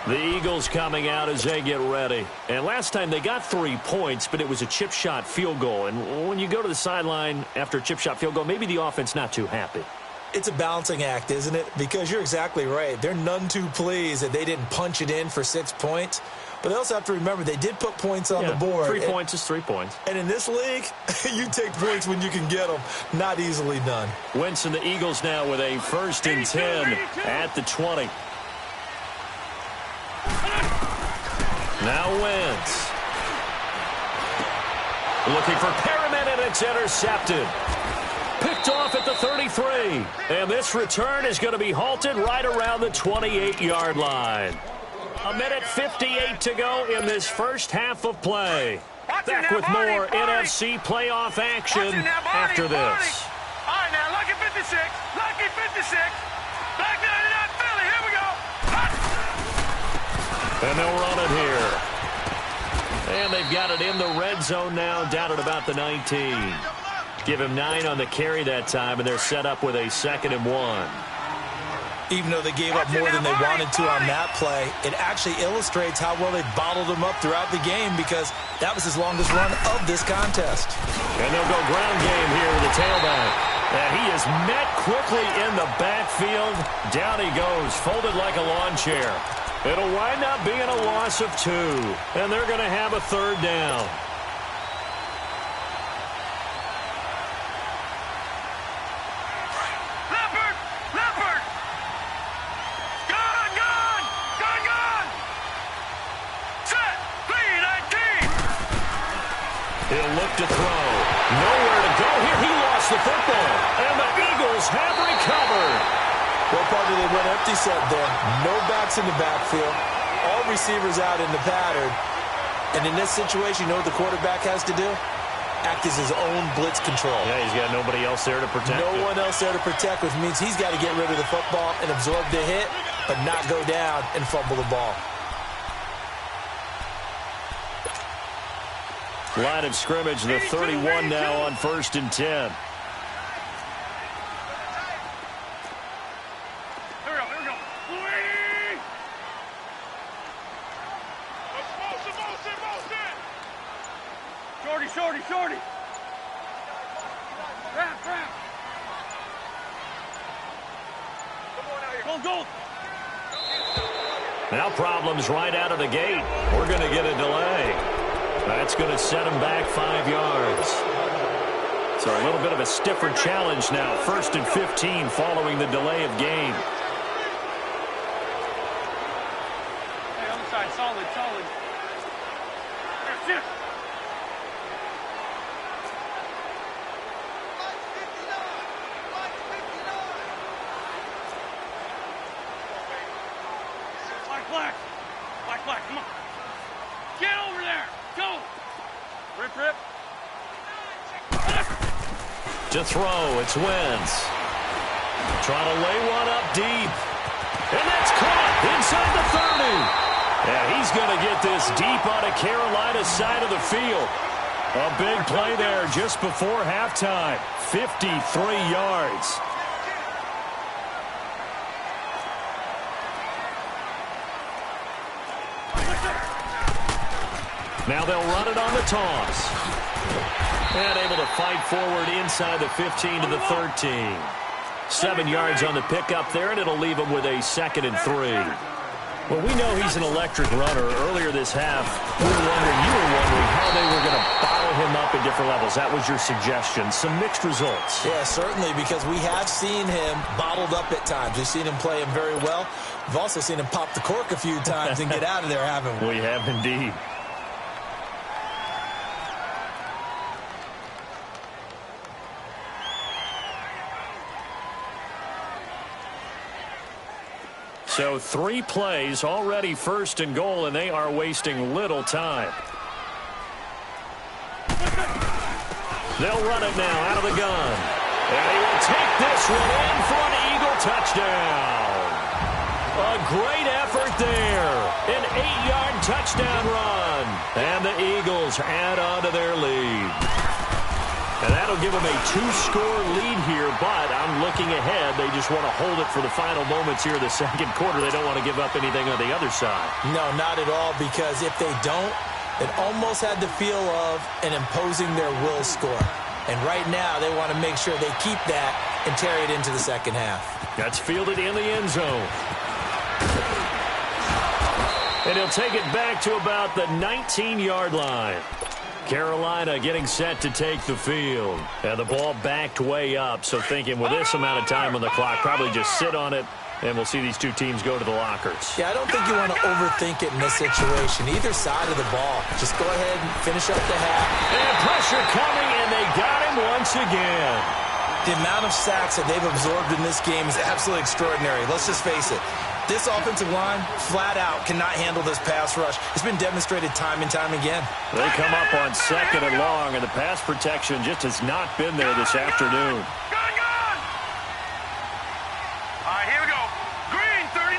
The Eagles coming out as they get ready. And last time they got 3 points, but it was a chip shot field goal. And when you go to the sideline after a chip shot field goal, maybe the offense not too happy. It's a balancing act, isn't it? Because you're exactly right. They're none too pleased that they didn't punch it in for 6 points. But they also have to remember they did put points on the board. 3 points is 3 points. And in this league, you take points when you can get them. Not easily done. Wentz and the Eagles now with a 1st and 10 at the 20. Now Wentz. Looking for Perriman, and it's intercepted. Picked off at the 33. And this return is going to be halted right around the 28-yard line. 1:58 to go in this first half of play. Back with more NFC playoff action after this. All right, now, lucky 56. Lucky 56. Back 99 Philly. Here we go. And they'll run it here. And they've got it in the red zone now, down at about the 19. Give him 9 on the carry that time, and they're set up with a 2nd and 1. Even though they gave up more than they wanted to on that play, it actually illustrates how well they bottled them up throughout the game, because that was his longest run of this contest. And they'll go ground game here with the tailback. And he is met quickly in the backfield. Down he goes, folded like a lawn chair. It'll wind up being a loss of 2. And they're going to have a 3rd down. He'll look to throw. Nowhere to go here. He lost the football. And the Eagles have recovered. Well, partner, they went empty set there. No backs in the backfield. All receivers out in the pattern. And in this situation, you know what the quarterback has to do? Act as his own blitz control. Yeah, he's got nobody else there to protect. No one else there to protect, which means he's got to get rid of the football and absorb the hit, but not go down and fumble the ball. Line of scrimmage, the 31 now on 1st and 10. Here we go. Shorty. Wrap. Come on out here. Go. Now problems right out of the gate. We're going to get a delay. That's going to set him back 5 yards. So a little bit of a stiffer challenge now. 1st and 15 following the delay of game. Hey, other side, solid. Here. Black, come on. Get over there. Go. Rip. To throw, it's Wentz. Trying to lay one up deep. And that's caught inside the 30. Yeah, he's going to get this deep on a Carolina side of the field. A big play there just before halftime. 53 yards. Now they'll run it on the toss. And able to fight forward inside the 15 to the 13. 7 yards on the pickup there, and it'll leave him with a 2nd and 3. Well, we know he's an electric runner. Earlier this half, you were wondering how they were going to bottle him up at different levels. That was your suggestion. Some mixed results. Yeah, certainly, because we have seen him bottled up at times. We've seen him play him very well. We've also seen him pop the cork a few times and get out of there, haven't we? We have indeed. So 3 plays, already 1st and goal, and they are wasting little time. They'll run it now out of the gun. And he will take this one in for an Eagle touchdown. A great effort there. An 8-yard touchdown run. And the Eagles add on to their lead. And that'll That'll give them a 2-score lead here, but I'm looking ahead. They just want to hold it for the final moments here of the second quarter. They don't want to give up anything on the other side. No, not at all, because if they don't, it almost had the feel of an imposing their will score. And right now, they want to make sure they keep that and carry it into the second half. That's fielded in the end zone. And he'll take it back to about the 19-yard line. Carolina getting set to take the field. And the ball backed way up, so thinking with this amount of time on the clock, probably just sit on it, and we'll see these two teams go to the lockers. Yeah, I don't think you want to overthink it in this situation. Either side of the ball. Just go ahead and finish up the half. And pressure coming, and they got him once again. The amount of sacks that they've absorbed in this game is absolutely extraordinary. Let's just face it. This offensive line, flat out, cannot handle this pass rush. It's been demonstrated time and time again. They come up on 2nd and long, and the pass protection just has not been there this afternoon. Gone! All right, here we go. Green 39!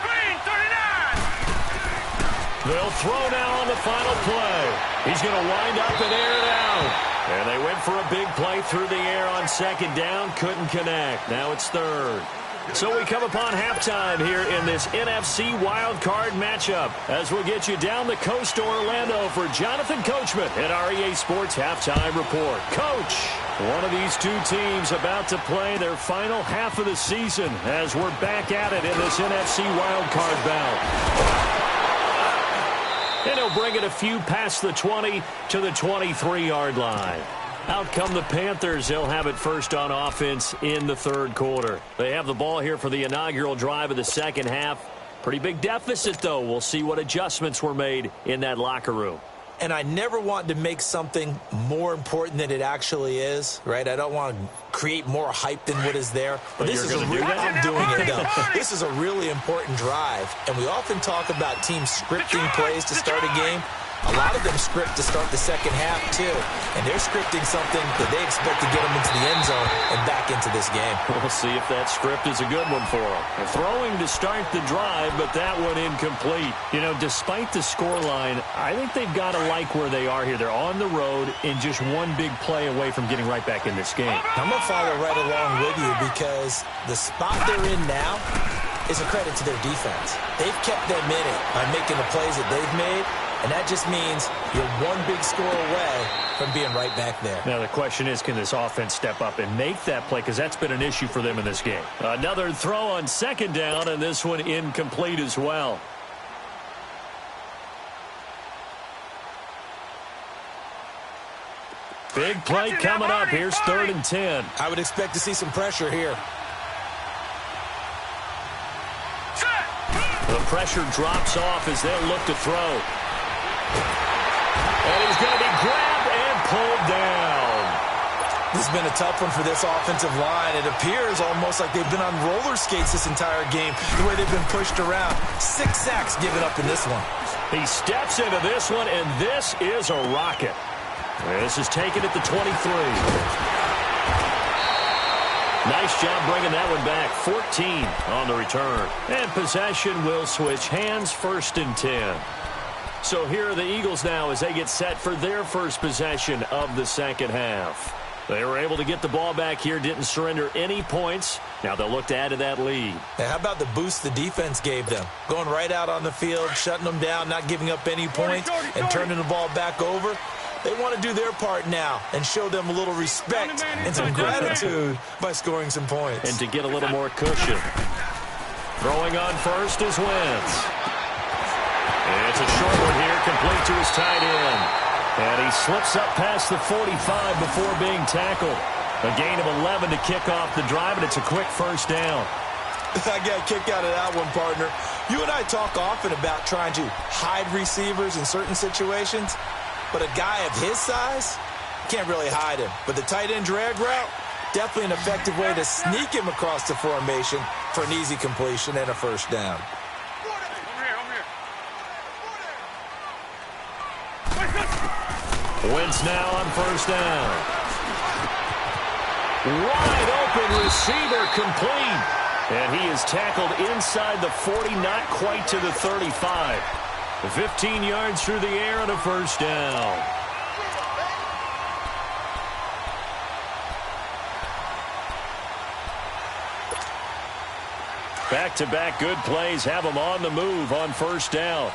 Green 39! They'll throw now on the final play. He's going to wind up and air it out. And they went for a big play through the air on 2nd down. Couldn't connect. Now it's 3rd. So we come upon halftime here in this NFC wildcard matchup as we'll get you down the coast to Orlando for Jonathan Coachman at our EA Sports Halftime Report. Coach, one of these two teams about to play their final half of the season as we're back at it in this NFC wildcard bout. And he'll bring it a few past the 20 to the 23-yard line. Out come the Panthers. They'll have it first on offense in the 3rd quarter. They have the ball here for the inaugural drive of the second half. Pretty big deficit, though. We'll see what adjustments were made in that locker room. And I never want to make something more important than it actually is, right? I don't want to create more hype than what is there. But this is I'm doing it, though. This is a really important drive. And we often talk about teams scripting plays to start a game. A lot of them script to start the second half, too. And they're scripting something that they expect to get them into the end zone and back into this game. We'll see if that script is a good one for them. They're throwing to start the drive, but that one incomplete. You know, despite the scoreline, I think they've got to like where they are here. They're on the road and just one big play away from getting right back in this game. I'm going to follow right along with you because the spot they're in now is a credit to their defense. They've kept them in it by making the plays that they've made. And that just means you're one big score away from being right back there. Now the question is, can this offense step up and make that play? Because that's been an issue for them in this game. Another throw on 2nd down, and this one incomplete as well. Big play coming up. Here's 3rd and 10. I would expect to see some pressure here. The pressure drops off as they'll look to throw. And he's going to be grabbed and pulled down. This has been a tough one for this offensive line. It appears almost like they've been on roller skates this entire game, the way they've been pushed around. 6 sacks given up in this one. He steps into this one, and this is a rocket. This is taken at the 23. Nice job bringing that one back. 14 on the return. And possession will switch hands, 1st and 10. So here are the Eagles now as they get set for their first possession of the second half. They were able to get the ball back here, didn't surrender any points. Now they'll look to add to that lead. Now, how about the boost the defense gave them? Going right out on the field, shutting them down, not giving up any points, and turning the ball back over. They want to do their part now and show them a little respect and some gratitude by scoring some points. And to get a little more cushion. Throwing on first is Wentz. And it's a short one here, complete to his tight end. And he slips up past the 45 before being tackled. A gain of 11 to kick off the drive, and it's a quick first down. I got a kick out of that one, partner. You and I talk often about trying to hide receivers in certain situations, but a guy of his size can't really hide him. But the tight end drag route, definitely an effective way to sneak him across the formation for an easy completion and a first down. Wentz now on first down. Wide open receiver complete. And he is tackled inside the 40, not quite to the 35. 15 yards through the air and a first down. Back-to-back good plays have them on the move on first down.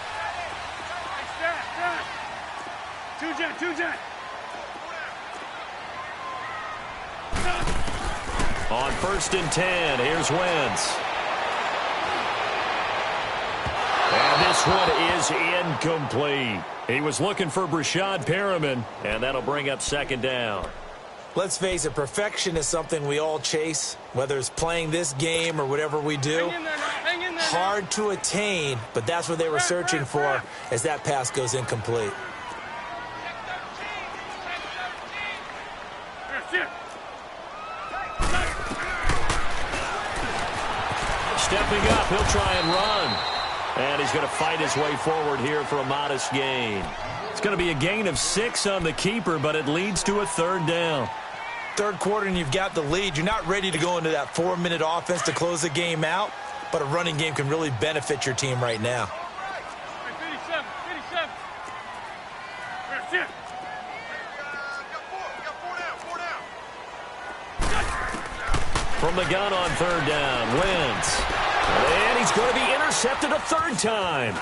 On 1st and 10, here's Wentz. And this one is incomplete. He was looking for Brashad Perriman, and that'll bring up 2nd down. Let's face it, perfection is something we all chase, whether it's playing this game or whatever we do. Hard to attain, but that's what they were searching for as that pass goes incomplete. Stepping up, he'll try and run. And he's going to fight his way forward here for a modest gain. It's going to be a gain of 6 on the keeper, but it leads to a 3rd down. Third quarter and you've got the lead. You're not ready to go into that 4-minute offense to close the game out, but a running game can really benefit your team right now. From the gun on 3rd down, Wentz. And he's going to be intercepted a 3rd time.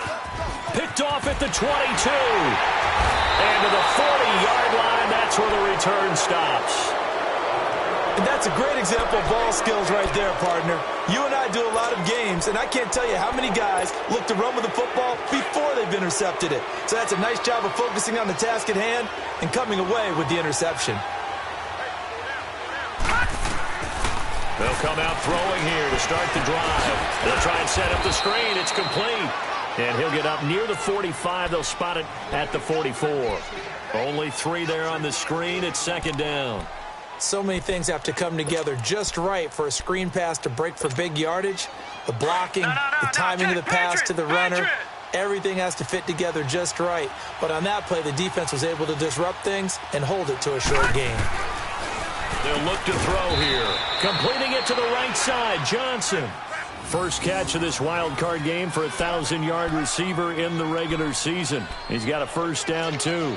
Picked off at the 22. And to the 40-yard line, that's where the return stops. And that's a great example of ball skills right there, partner. You and I do a lot of games, and I can't tell you how many guys look to run with the football before they've intercepted it. So that's a nice job of focusing on the task at hand and coming away with the interception. They'll come out throwing here to start the drive. They'll try and set up the screen. It's complete. And he'll get up near the 45. They'll spot it at the 44. Only 3 there on the screen. It's 2nd down. So many things have to come together just right for a screen pass to break for big yardage. The blocking, the timing of the pass to the runner, everything has to fit together just right. But on that play, the defense was able to disrupt things and hold it to a short gain. They'll look to throw here. Completing it to the right side, Johnson. First catch of this wild card game for a 1,000-yard receiver in the regular season. He's got a 1st down, too.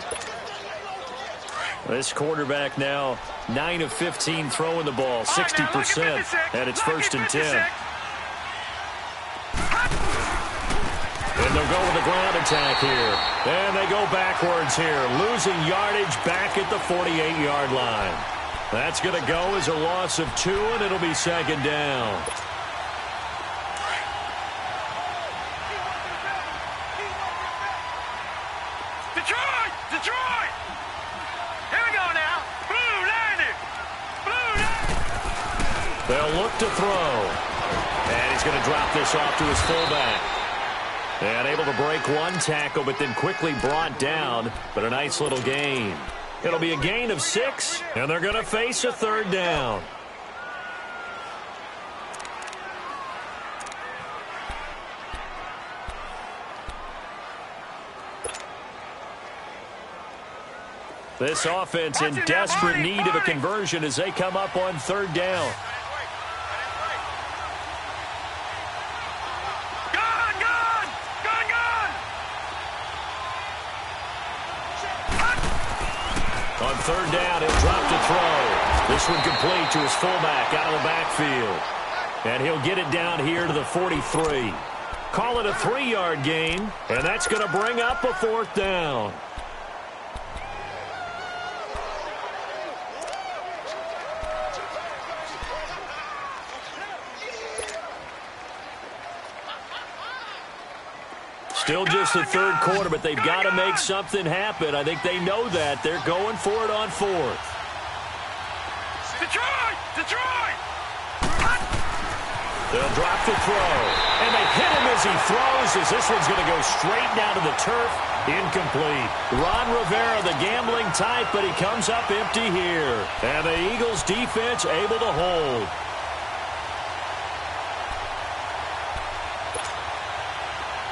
This quarterback now 9 of 15 throwing the ball, 60%, and it's 1st and 10. And they'll go with the ground attack here. And they go backwards here, losing yardage back at the 48-yard line. That's going to go as a loss of 2, and it'll be 2nd down. Detroit! Here we go now. Blue 90. They'll look to throw. And he's going to drop this off to his fullback. And able to break 1 tackle, but then quickly brought down. But a nice little gain. It'll be a gain of 6, and they're going to face a 3rd down. This offense in desperate need of a conversion as they come up on 3rd down. On 3rd down, he'll drop to throw. This one complete to his fullback out of the backfield. And he'll get it down here to the 43. Call it a 3-yard gain, and that's going to bring up a 4th down. Still just the 3rd quarter, but they've got to make something happen. I think they know that. They're going for it on 4th. Detroit! They'll drop the throw. And they hit him as he throws, as this one's going to go straight down to the turf. Incomplete. Ron Rivera, the gambling type, but he comes up empty here. And the Eagles defense able to hold.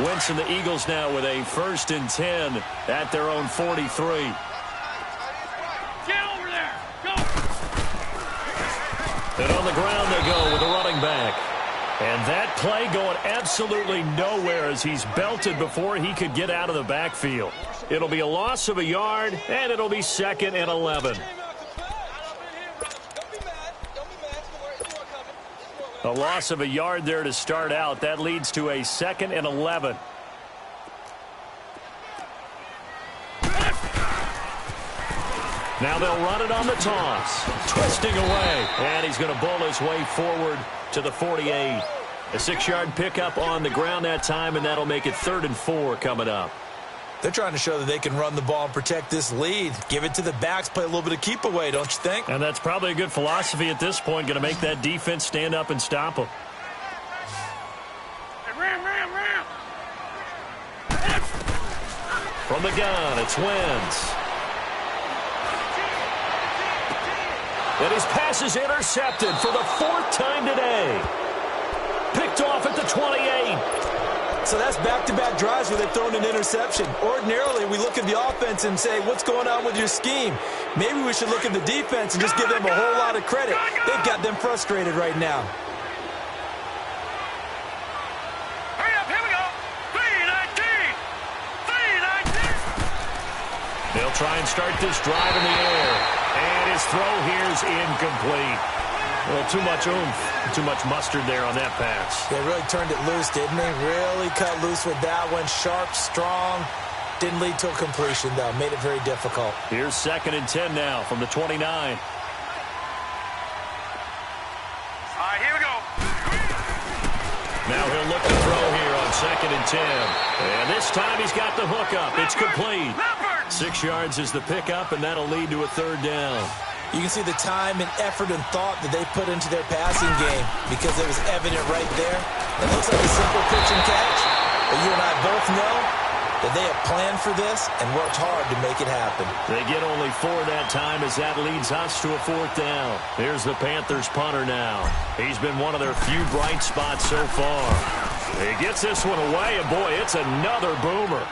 Wentz and the Eagles now with a 1st and 10 at their own 43. Get over there. Go. And on the ground they go with the running back. And that play going absolutely nowhere as he's belted before he could get out of the backfield. It'll be a loss of a yard, and it'll be 2nd and 11. A loss of a yard there to start out. That leads to a 2nd and 11. Now they'll run it on the toss. Twisting away. And he's going to bowl his way forward to the 48. A 6-yard pickup on the ground that time, and that'll make it 3rd and 4 coming up. They're trying to show that they can run the ball and protect this lead. Give it to the backs, play a little bit of keep away, don't you think? And that's probably a good philosophy at this point, going to make that defense stand up and stop them. Ram. From the gun, it's Wentz. And his pass is intercepted for the 4th time today. Picked off at the 28. So that's back-to-back drives where they've thrown an interception. Ordinarily, we look at the offense and say, what's going on with your scheme? Maybe we should look at the defense and just give them a whole lot of credit. They've got them frustrated right now. Hurry up, here we go. 3-19. They'll try and start this drive in the air. And his throw here is incomplete. Well, too much oomph, too much mustard there on that pass. They really turned it loose, didn't they? Really cut loose with that one. Sharp, strong. Didn't lead to a completion, though. Made it very difficult. Here's 2nd and 10 now from the 29. All right, here we go. Now he'll look to throw here on 2nd and 10. And this time he's got the hook up. It's complete. 6 yards is the pickup, and that'll lead to a 3rd down. You can see the time and effort and thought that they put into their passing game because it was evident right there. It looks like a simple pitch and catch, but you and I both know that they have planned for this and worked hard to make it happen. They get only 4 that time as that leads us to a 4th down. Here's the Panthers punter now. He's been one of their few bright spots so far. He gets this one away, and boy, it's another boomer.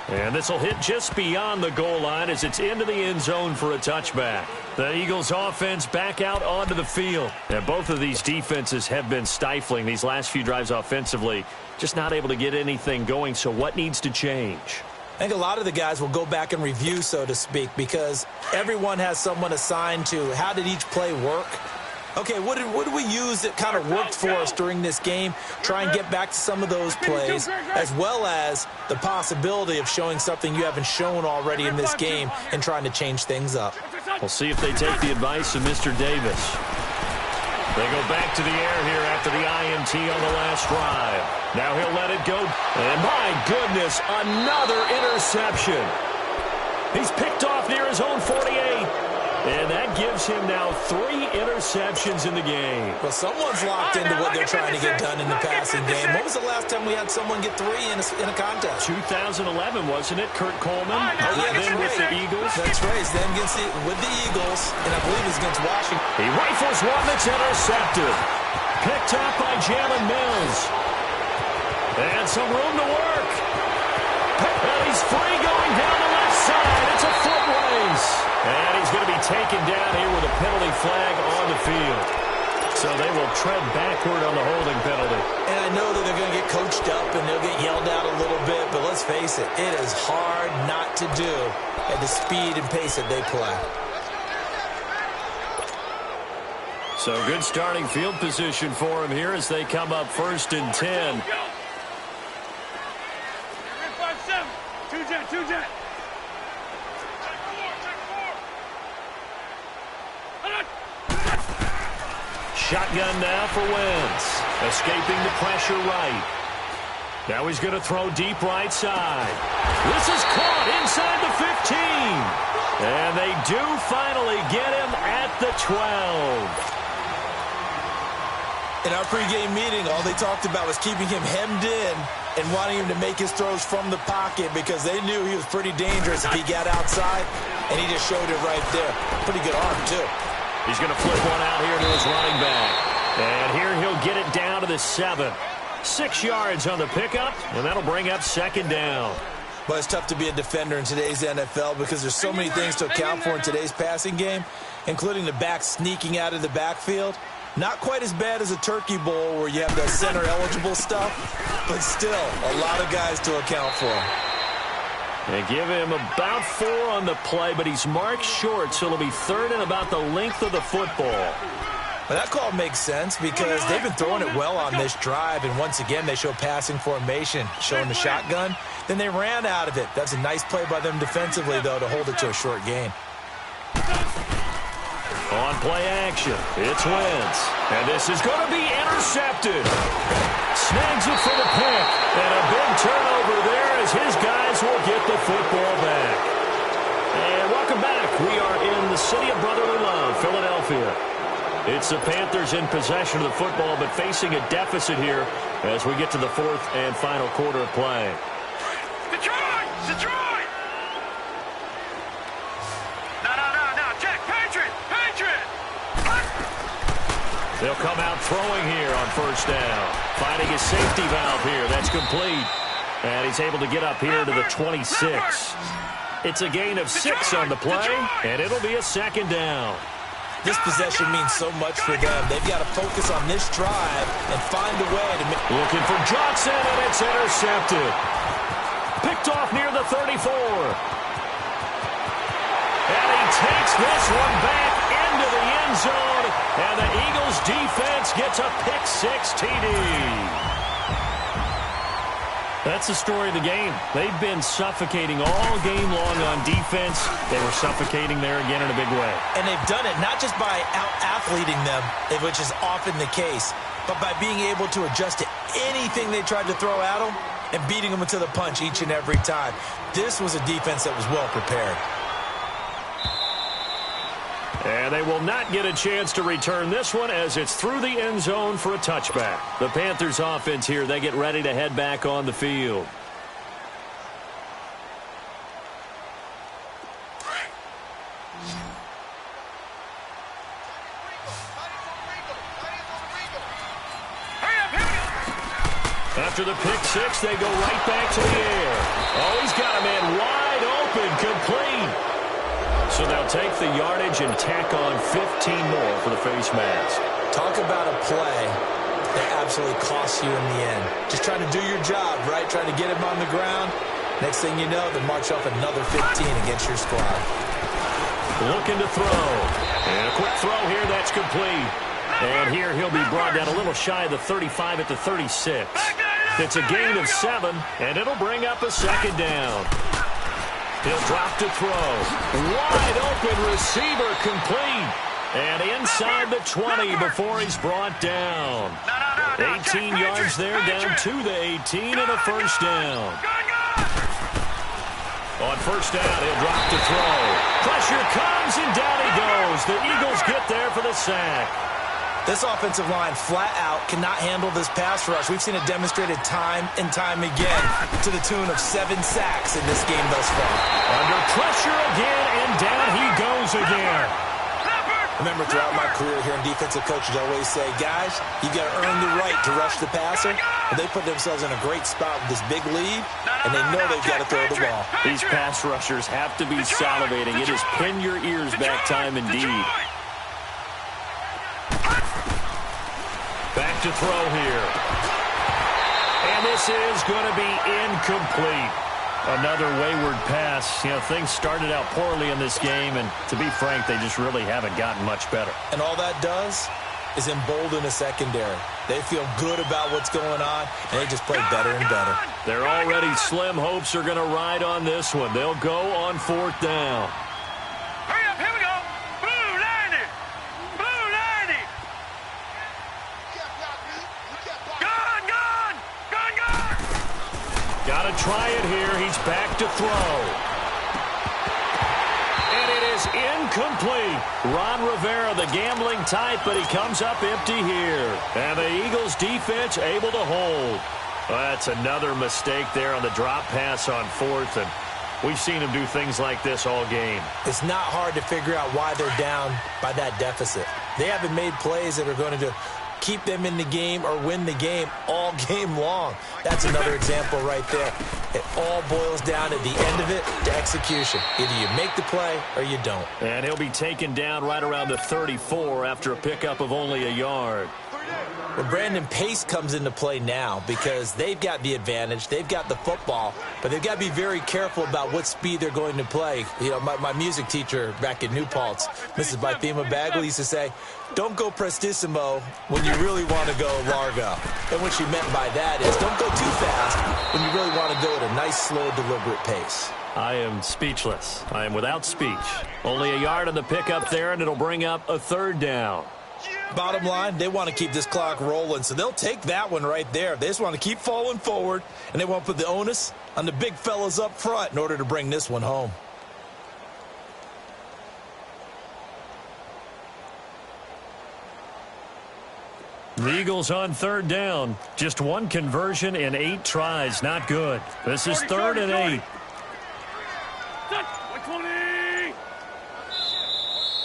And this will hit just beyond the goal line as it's into the end zone for a touchback. The Eagles offense back out onto the field. And both of these defenses have been stifling these last few drives offensively. Just not able to get anything going, so what needs to change? I think a lot of the guys will go back and review, so to speak, because everyone has someone assigned to how did each play work. Okay, what did we use that kind of worked for us during this game? Try and get back to some of those plays, as well as the possibility of showing something you haven't shown already in this game and trying to change things up. We'll see if they take the advice of Mr. Davis. They go back to the air here after the INT on the last drive. Now he'll let it go. And my goodness, another interception. He's picked off near his own 48. And that gives him now 3 interceptions in the game. Well, someone's locked into what they're trying to get done in the passing game. When was the last time we had someone get 3 in a contest? 2011, wasn't it? Kurt Coleman? Oh, yeah, then with the Eagles? That's right. Then with the Eagles, and I believe it's against Washington. He rifles one that's intercepted. Picked up by Jalen Mills. And some room to work. And he's free going down the left side. It's a foot race. And he's going to be taken down here with a penalty flag on the field. So they will tread backward on the holding penalty. And I know that they're going to get coached up and they'll get yelled out a little bit, but let's face it, it is hard not to do at the speed and pace that they play. So good starting field position for him here as they come up 1st and 10. 5-7. 2-jet. Shotgun now for Wentz. Escaping the pressure right. Now he's going to throw deep right side. This is caught inside the 15. And they do finally get him at the 12. In our pregame meeting, all they talked about was keeping him hemmed in and wanting him to make his throws from the pocket because they knew he was pretty dangerous if he got outside, and he just showed it right there. Pretty good arm, too. He's going to flip one out here to his running back. And here he'll get it down to the 7. 6 yards on the pickup, and that'll bring up 2nd down. But it's tough to be a defender in today's NFL because there's so many things to account for in today's passing game, including the back sneaking out of the backfield. Not quite as bad as a turkey bowl where you have the center-eligible stuff, but still a lot of guys to account for. They give him about 4 on the play, but he's marked short, so it'll be 3rd and about the length of the football. Well, that call makes sense because they've been throwing it well on this drive, and once again they show passing formation, showing the shotgun. Then they ran out of it. That's a nice play by them defensively, though, to hold it to a short gain. On play action, it's Wentz. And this is going to be intercepted. Snags it for the pick. And a big turnover there as his guys will get the football back. And welcome back. We are in the city of brotherly love, Philadelphia. It's the Panthers in possession of the football, but facing a deficit here as we get to the fourth and final quarter of play. Detroit! Detroit! No, check! Patriot! Patriot! They'll come out throwing here on first down. Finding his safety valve here. That's complete. And he's able to get up here to the 26. It's a gain of 6 on the play, and it'll be a second down. This possession means so much for them. They've got to focus on this drive and find a way to make... Looking for Johnson, and it's intercepted. Picked off near the 34. And he takes this one back into the end zone, and the Eagles defense gets a pick-6 TD. That's the story of the game. They've been suffocating all game long on defense. They were suffocating there again in a big way. And they've done it not just by out-athleting them, which is often the case, but by being able to adjust to anything they tried to throw at them and beating them to the punch each and every time. This was a defense that was well prepared. And they will not get a chance to return this one as it's through the end zone for a touchback. The Panthers offense here, they get ready to head back on the field. After the pick-6, they go right back to the air. Oh, he's got a man wide open, complete. So they'll take the yardage and tack on 15 more for the face mask. Talk about a play that absolutely costs you in the end. Just trying to do your job, right? Trying to get him on the ground. Next thing you know, they march off another 15 against your squad. Looking to throw. And a quick throw here, that's complete. And here he'll be brought down a little shy of the 35 at the 36. It's a gain of 7, and it'll bring up a second down. He'll drop to throw. Wide open receiver complete. And inside the 20 before he's brought down. 18 yards there, down to the 18 and a first down. On first down, he'll drop to throw. Pressure comes and down he goes. The Eagles get there for the sack. This offensive line flat out cannot handle this pass rush. We've seen it demonstrated time and time again to the tune of 7 sacks in this game thus far. Under pressure again, and down he goes again. Remember, throughout my career here in defensive coaches, I always say, guys, you got to earn the right to rush the passer. And they put themselves in a great spot with this big lead, and they know they've got to throw the ball. These pass rushers have to be salivating. It is pin your ears back time indeed. Back to throw here. And this is going to be incomplete. Another wayward pass. You know, things started out poorly in this game, and to be frank, they just really haven't gotten much better. And all that does is embolden a secondary. They feel good about what's going on, and they just play better and better. Their already slim hopes are going to ride on this one. They'll go on 4th down. Hurry up, here we go. Blue 90. Blue 90. Gun. Got to try it here. He's back to throw. And it is incomplete. Ron Rivera, the gambling type, but he comes up empty here. And the Eagles defense able to hold. Well, that's another mistake there on the drop pass on 4th, and we've seen him do things like this all game. It's not hard to figure out why they're down by that deficit. They haven't made plays that are going to keep them in the game or win the game all game long. That's another example right there. It all boils down at the end of it to execution. Either you make the play or you don't. And he'll be taken down right around the 34 after a pickup of only a yard. Well, Brandon, pace comes into play now because they've got the advantage. They've got the football, but they've got to be very careful about what speed they're going to play. You know, my music teacher back in New Paltz, Mrs. Bythema Bagley, used to say, don't go prestissimo when you really want to go largo. And what she meant by that is don't go too fast when you really want to go at a nice, slow, deliberate pace. I am speechless. I am without speech. Only a yard on the pickup there, and it'll bring up a third down. Bottom line, they want to keep this clock rolling, so they'll take that one right there. They just want to keep falling forward, and they want to put the onus on the big fellas up front in order to bring this one home. The Eagles on third down. Just one conversion in 8 tries. Not good. This is 3rd and 8.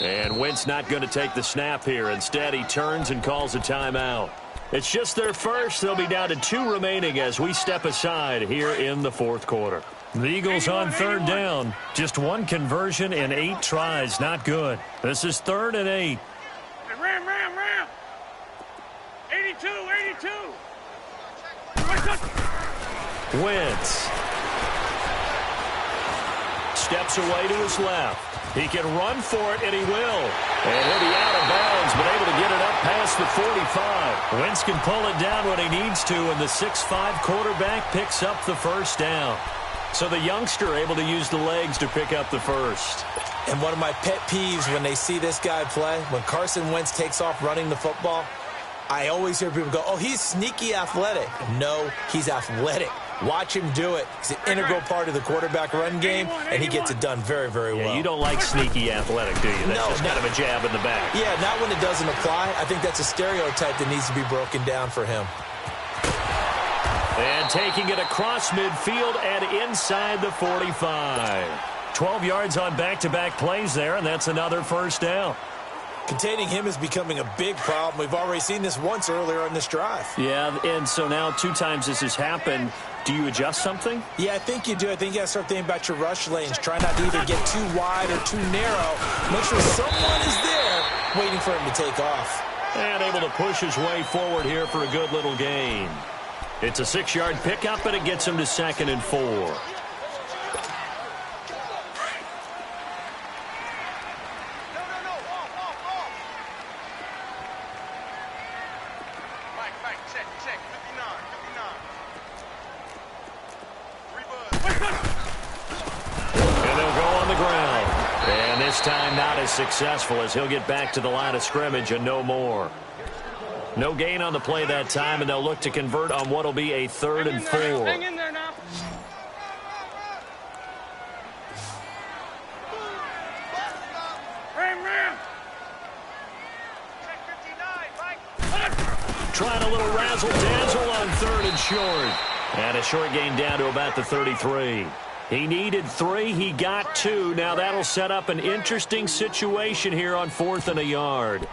And Wentz not going to take the snap here. Instead, he turns and calls a timeout. It's just their first. They'll be down to 2 remaining as we step aside here in the 4th quarter. The Eagles on 3rd down. Just one conversion in 8 tries. Not good. This is 3rd and 8. Ram. 82. Wentz steps away to his left. He can run for it, and he will. And he'll be out of bounds, but able to get it up past the 45. Wentz can pull it down when he needs to, and the 6'5" quarterback picks up the first down. So the youngster able to use the legs to pick up the first. And one of my pet peeves when they see this guy play, when Carson Wentz takes off running the football, I always hear people go, oh, he's sneaky athletic. No, he's athletic. Watch him do it. He's an integral part of the quarterback run game, and he gets it done very, very well. Yeah, you don't like sneaky athletic, do you? That's just kind of a jab in the back. Yeah, not when it doesn't apply. I think that's a stereotype that needs to be broken down for him. And taking it across midfield and inside the 45. 12 yards on back-to-back plays there, and that's another first down. Containing him is becoming a big problem. We've already seen this once earlier on this drive. Yeah, and so now 2 times this has happened. Do you adjust something? Yeah, I think you do. I think you got to start thinking about your rush lanes. Try not to either get too wide or too narrow. Make sure someone is there waiting for him to take off. And able to push his way forward here for a good little gain. It's a 6-yard pickup, and it gets him to 2nd and 4. This time not as successful as he'll get back to the line of scrimmage and no more. No gain on the play that time, and they'll look to convert on what will be a 3rd and 4. Hang in there now. Ram. Trying a little razzle-dazzle on 3rd and short. And a short gain down to about the 33. He needed 3. He got 2. Now that'll set up an interesting situation here on 4th and a yard.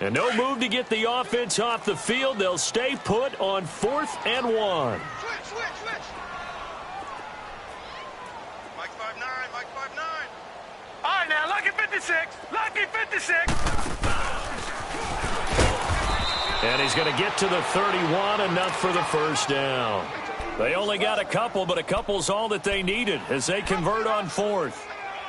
And no move to get the offense off the field. They'll stay put on 4th and 1. Switch. Mike 5'9", Mike 5'9". All right, now, lucky 56. And he's going to get to the 31, enough for the first down. They only got a couple, but a couple's all that they needed as they convert on 4th.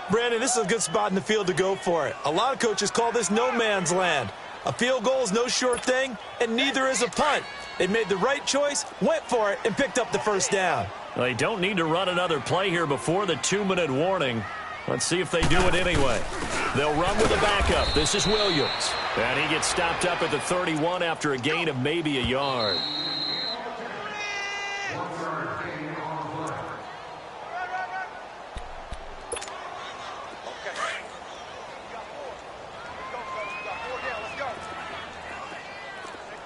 Brandon, this is a good spot in the field to go for it. A lot of coaches call this no man's land. A field goal is no sure thing, and neither is a punt. They made the right choice, went for it, and picked up the first down. They don't need to run another play here before the 2-minute warning. Let's see if they do it anyway. They'll run with a backup. This is Williams. And he gets stopped up at the 31 after a gain of maybe a yard.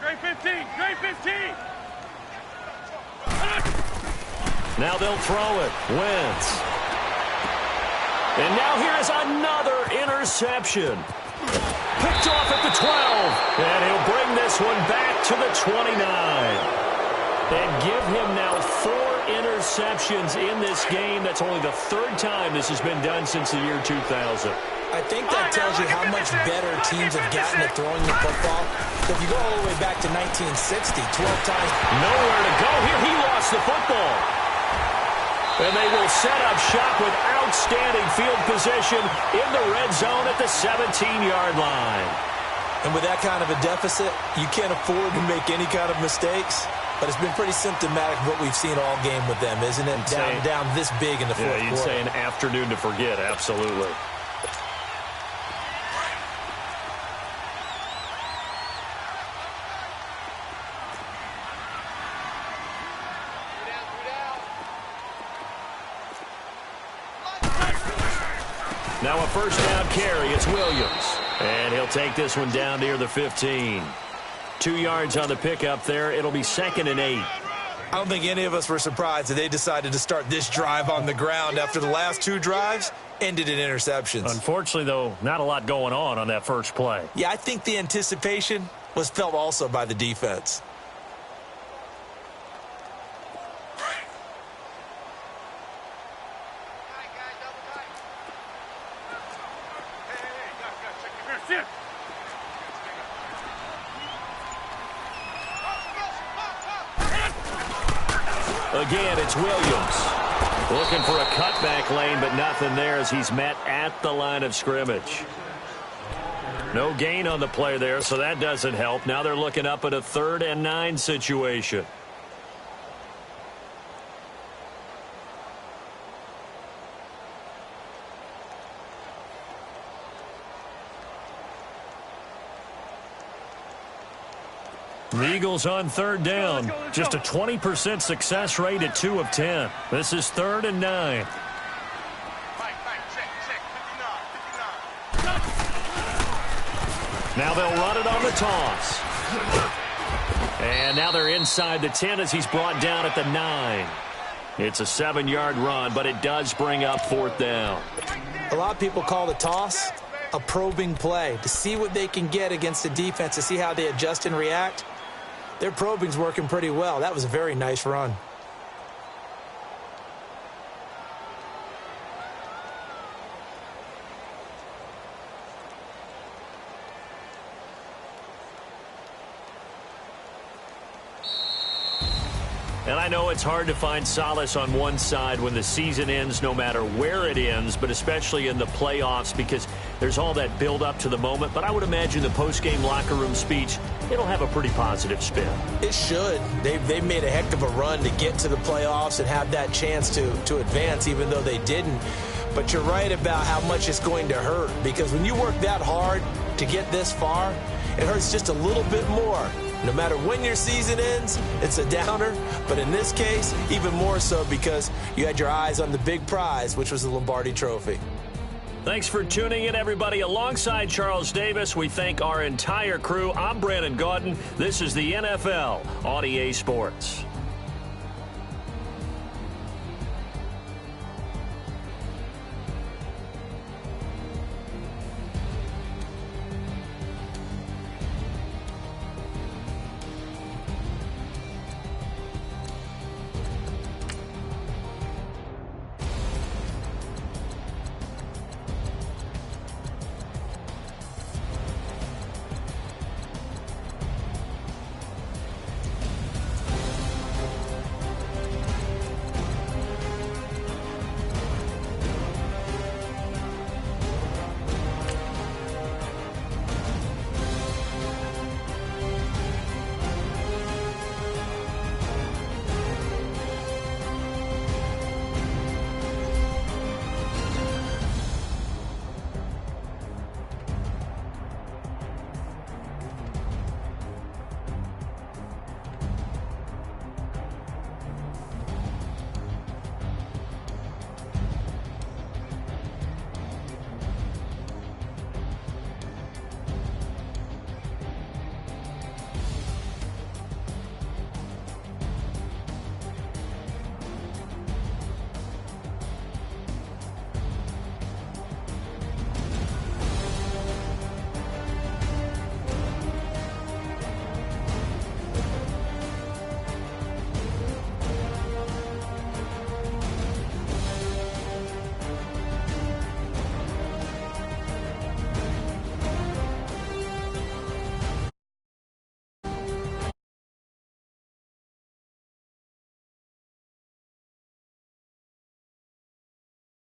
Great 15. Now they'll throw it. Wentz. And now here is another interception. Picked off at the 12. And he'll bring this one back to the 29. And give him now 4 interceptions in this game. That's only the third time this has been done since the year 2000. I think that tells you how much better teams have gotten at throwing the football. So if you go all the way back to 1960, 12 times. Nowhere to go here. He lost the football. And they will set up shop with outstanding field position in the red zone at the 17-yard line. And with that kind of a deficit, you can't afford to make any kind of mistakes. But it's been pretty symptomatic of what we've seen all game with them, isn't it? Down this big in the fourth quarter. You'd say an afternoon to forget, absolutely. Now a first down carry. It's Williams. And he'll take this one down near the 15. 2 yards on the pickup there. It'll be 2nd and 8. I don't think any of us were surprised that they decided to start this drive on the ground after the last 2 drives ended in interceptions. Unfortunately, though, not a lot going on that first play. Yeah, I think the anticipation was felt also by the defense. Again, it's Williams. Looking for a cutback lane, but nothing there as he's met at the line of scrimmage. No gain on the play there, so that doesn't help. Now they're looking up at a 3rd and 9 situation. The Eagles on 3rd down. Just a 20% success rate at 2 of 10. This is 3rd and 9. Now they'll run it on the toss. And now they're inside the 10 as he's brought down at the 9. It's a 7-yard run, but it does bring up 4th down. A lot of people call the toss a probing play to see what they can get against the defense, to see how they adjust and react. Their probing's working pretty well. That was a very nice run. And I know it's hard to find solace on one side when the season ends, no matter where it ends, but especially in the playoffs because there's all that build up to the moment. But I would imagine the post-game locker room speech, it'll have a pretty positive spin. It should. They've made a heck of a run to get to the playoffs and have that chance to advance, even though they didn't. But you're right about how much it's going to hurt, because when you work that hard to get this far, it hurts just a little bit more. No matter when your season ends, it's a downer. But in this case, even more so because you had your eyes on the big prize, which was the Lombardi Trophy. Thanks for tuning in, everybody. Alongside Charles Davis, we thank our entire crew. I'm Brandon Gaudin. This is the NFL on EA Sports.